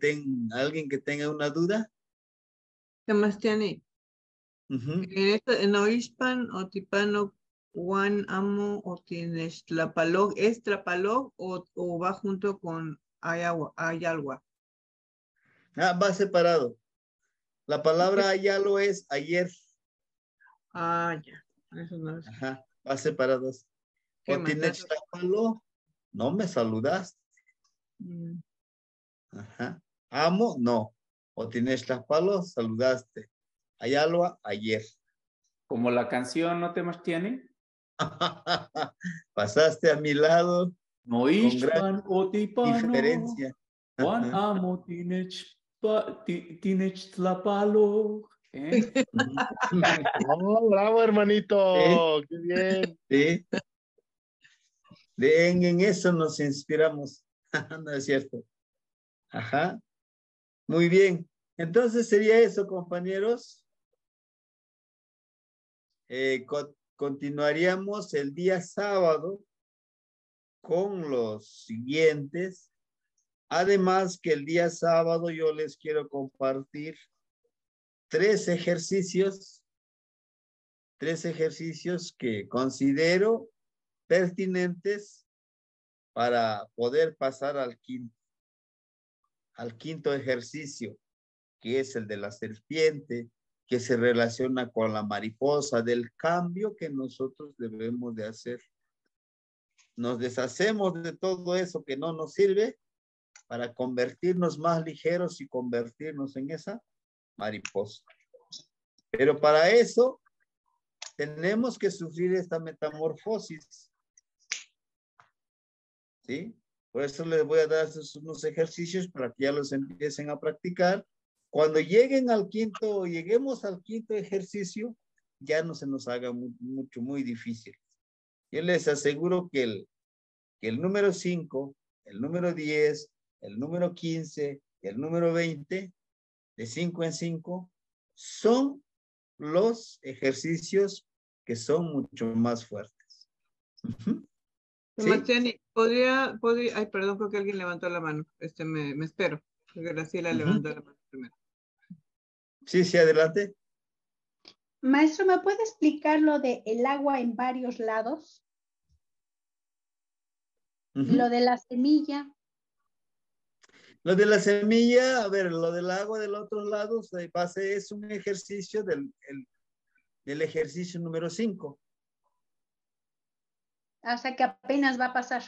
tenga una duda? Sebastián, en Oispan o Tipano, Juan Amo o tienes Tlapalog, ¿es Tlapalog o va junto con Ayalwa? Va separado. La palabra ayalo es ayer. Ya. Eso no es. Ajá, va separado. O tienes Tlapalo, no me saludaste. Ajá. Amo, no. O tienes Tlapalo, saludaste. Ayalo, ayer. Como la canción, ¿no te más tiene? Pasaste a mi lado. No con gran diferencia. Juan amo tinech tlapalo. Oh, bravo, hermanito. Qué bien. Sí. En eso nos inspiramos. No es cierto. Ajá. Muy bien. Entonces sería eso, compañeros. Continuaríamos el día sábado con los siguientes. Además que el día sábado yo les quiero compartir 3 ejercicios que considero pertinentes para poder pasar al quinto ejercicio, que es el de la serpiente, que se relaciona con la mariposa, del cambio que nosotros debemos de hacer. Nos deshacemos de todo eso que no nos sirve para convertirnos más ligeros y convertirnos en esa mariposa. Pero para eso tenemos que sufrir esta metamorfosis. ¿Sí? Por eso les voy a dar unos ejercicios para que ya los empiecen a practicar. Cuando lleguemos al quinto ejercicio, ya no se nos haga muy difícil. Yo les aseguro que el número 5, el número 10, el número 15 y el número 20, de 5 en 5, son los ejercicios que son mucho más fuertes. Sebastián, ¿podría, ay, perdón, creo que alguien levantó la mano. Me espero. Graciela levantó la mano primero. Sí, adelante. Maestro, ¿me puede explicar lo de el agua en varios lados? Lo de la semilla. Lo de la semilla, a ver, lo del agua del otro lado, es un ejercicio del ejercicio número 5. O sea que apenas va a pasar.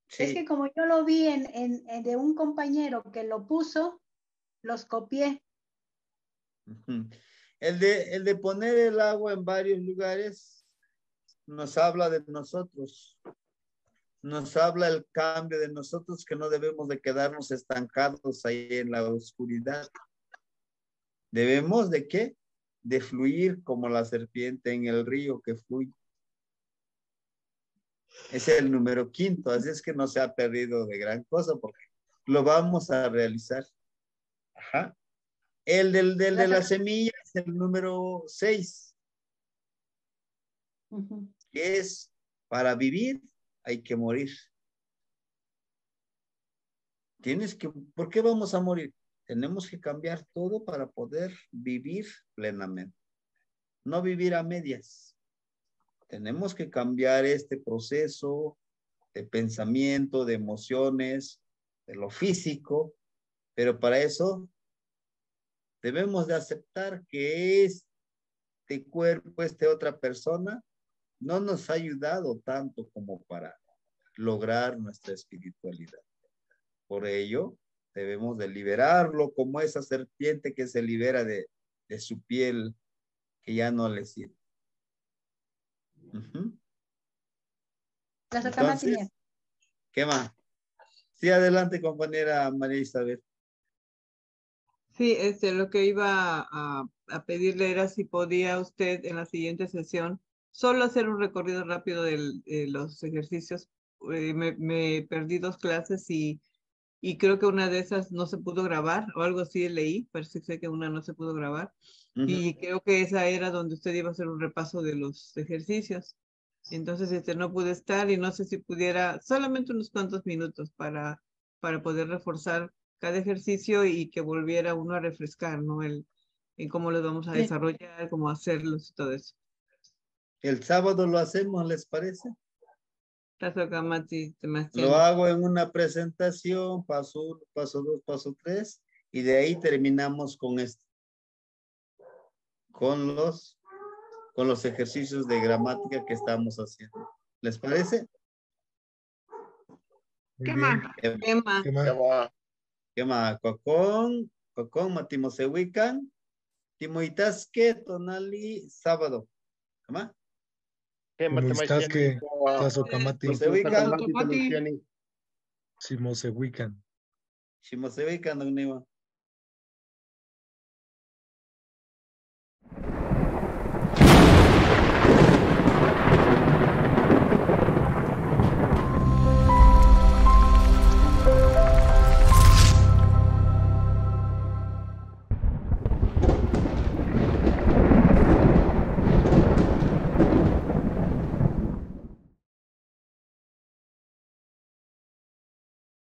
Sí. Es que como yo lo vi de un compañero que lo puso, los copié. El de poner el agua en varios lugares nos habla de nosotros. Nos habla el cambio de nosotros, que no debemos de quedarnos estancados ahí en la oscuridad. Debemos de ¿qué? De fluir como la serpiente en el río que fluye. Es el número 5, así es que no se ha perdido de gran cosa porque lo vamos a realizar. Ajá. El de la semilla es el número 6. Que es para vivir hay que morir. ¿Por qué vamos a morir? Tenemos que cambiar todo para poder vivir plenamente. No vivir a medias. Tenemos que cambiar este proceso de pensamiento, de emociones, de lo físico, pero para eso debemos de aceptar que este cuerpo, esta otra persona, no nos ha ayudado tanto como para lograr nuestra espiritualidad. Por ello, debemos de liberarlo como esa serpiente que se libera de su piel que ya no le sirve. Entonces, ¿qué más? Sí, adelante, compañera María Isabel. Sí, lo que iba a pedirle era si podía usted en la siguiente sesión solo hacer un recorrido rápido de los ejercicios. Me perdí 2 clases y creo que una de esas no se pudo grabar o algo así leí, parece que una no se pudo grabar. Y creo que esa era donde usted iba a hacer un repaso de los ejercicios. Entonces, no pude estar y no sé si pudiera solamente unos cuantos minutos para poder reforzar cada ejercicio y que volviera uno a refrescar, ¿no? En cómo los vamos a desarrollar, cómo hacerlos y todo eso. El sábado lo hacemos, ¿les parece? Lo hago en una presentación, paso 1, paso 2, paso 3, y de ahí terminamos con esto. Con los ejercicios de gramática que estamos haciendo. ¿Les parece? ¿Qué más? ¿Qué más? Cocón, matimosehuican, timoitasque, tonali, sábado. ¿Qué más? Timoitasque, tasocamati. Mosehuican. Simosehuican. Shimosehuican, don Niwa.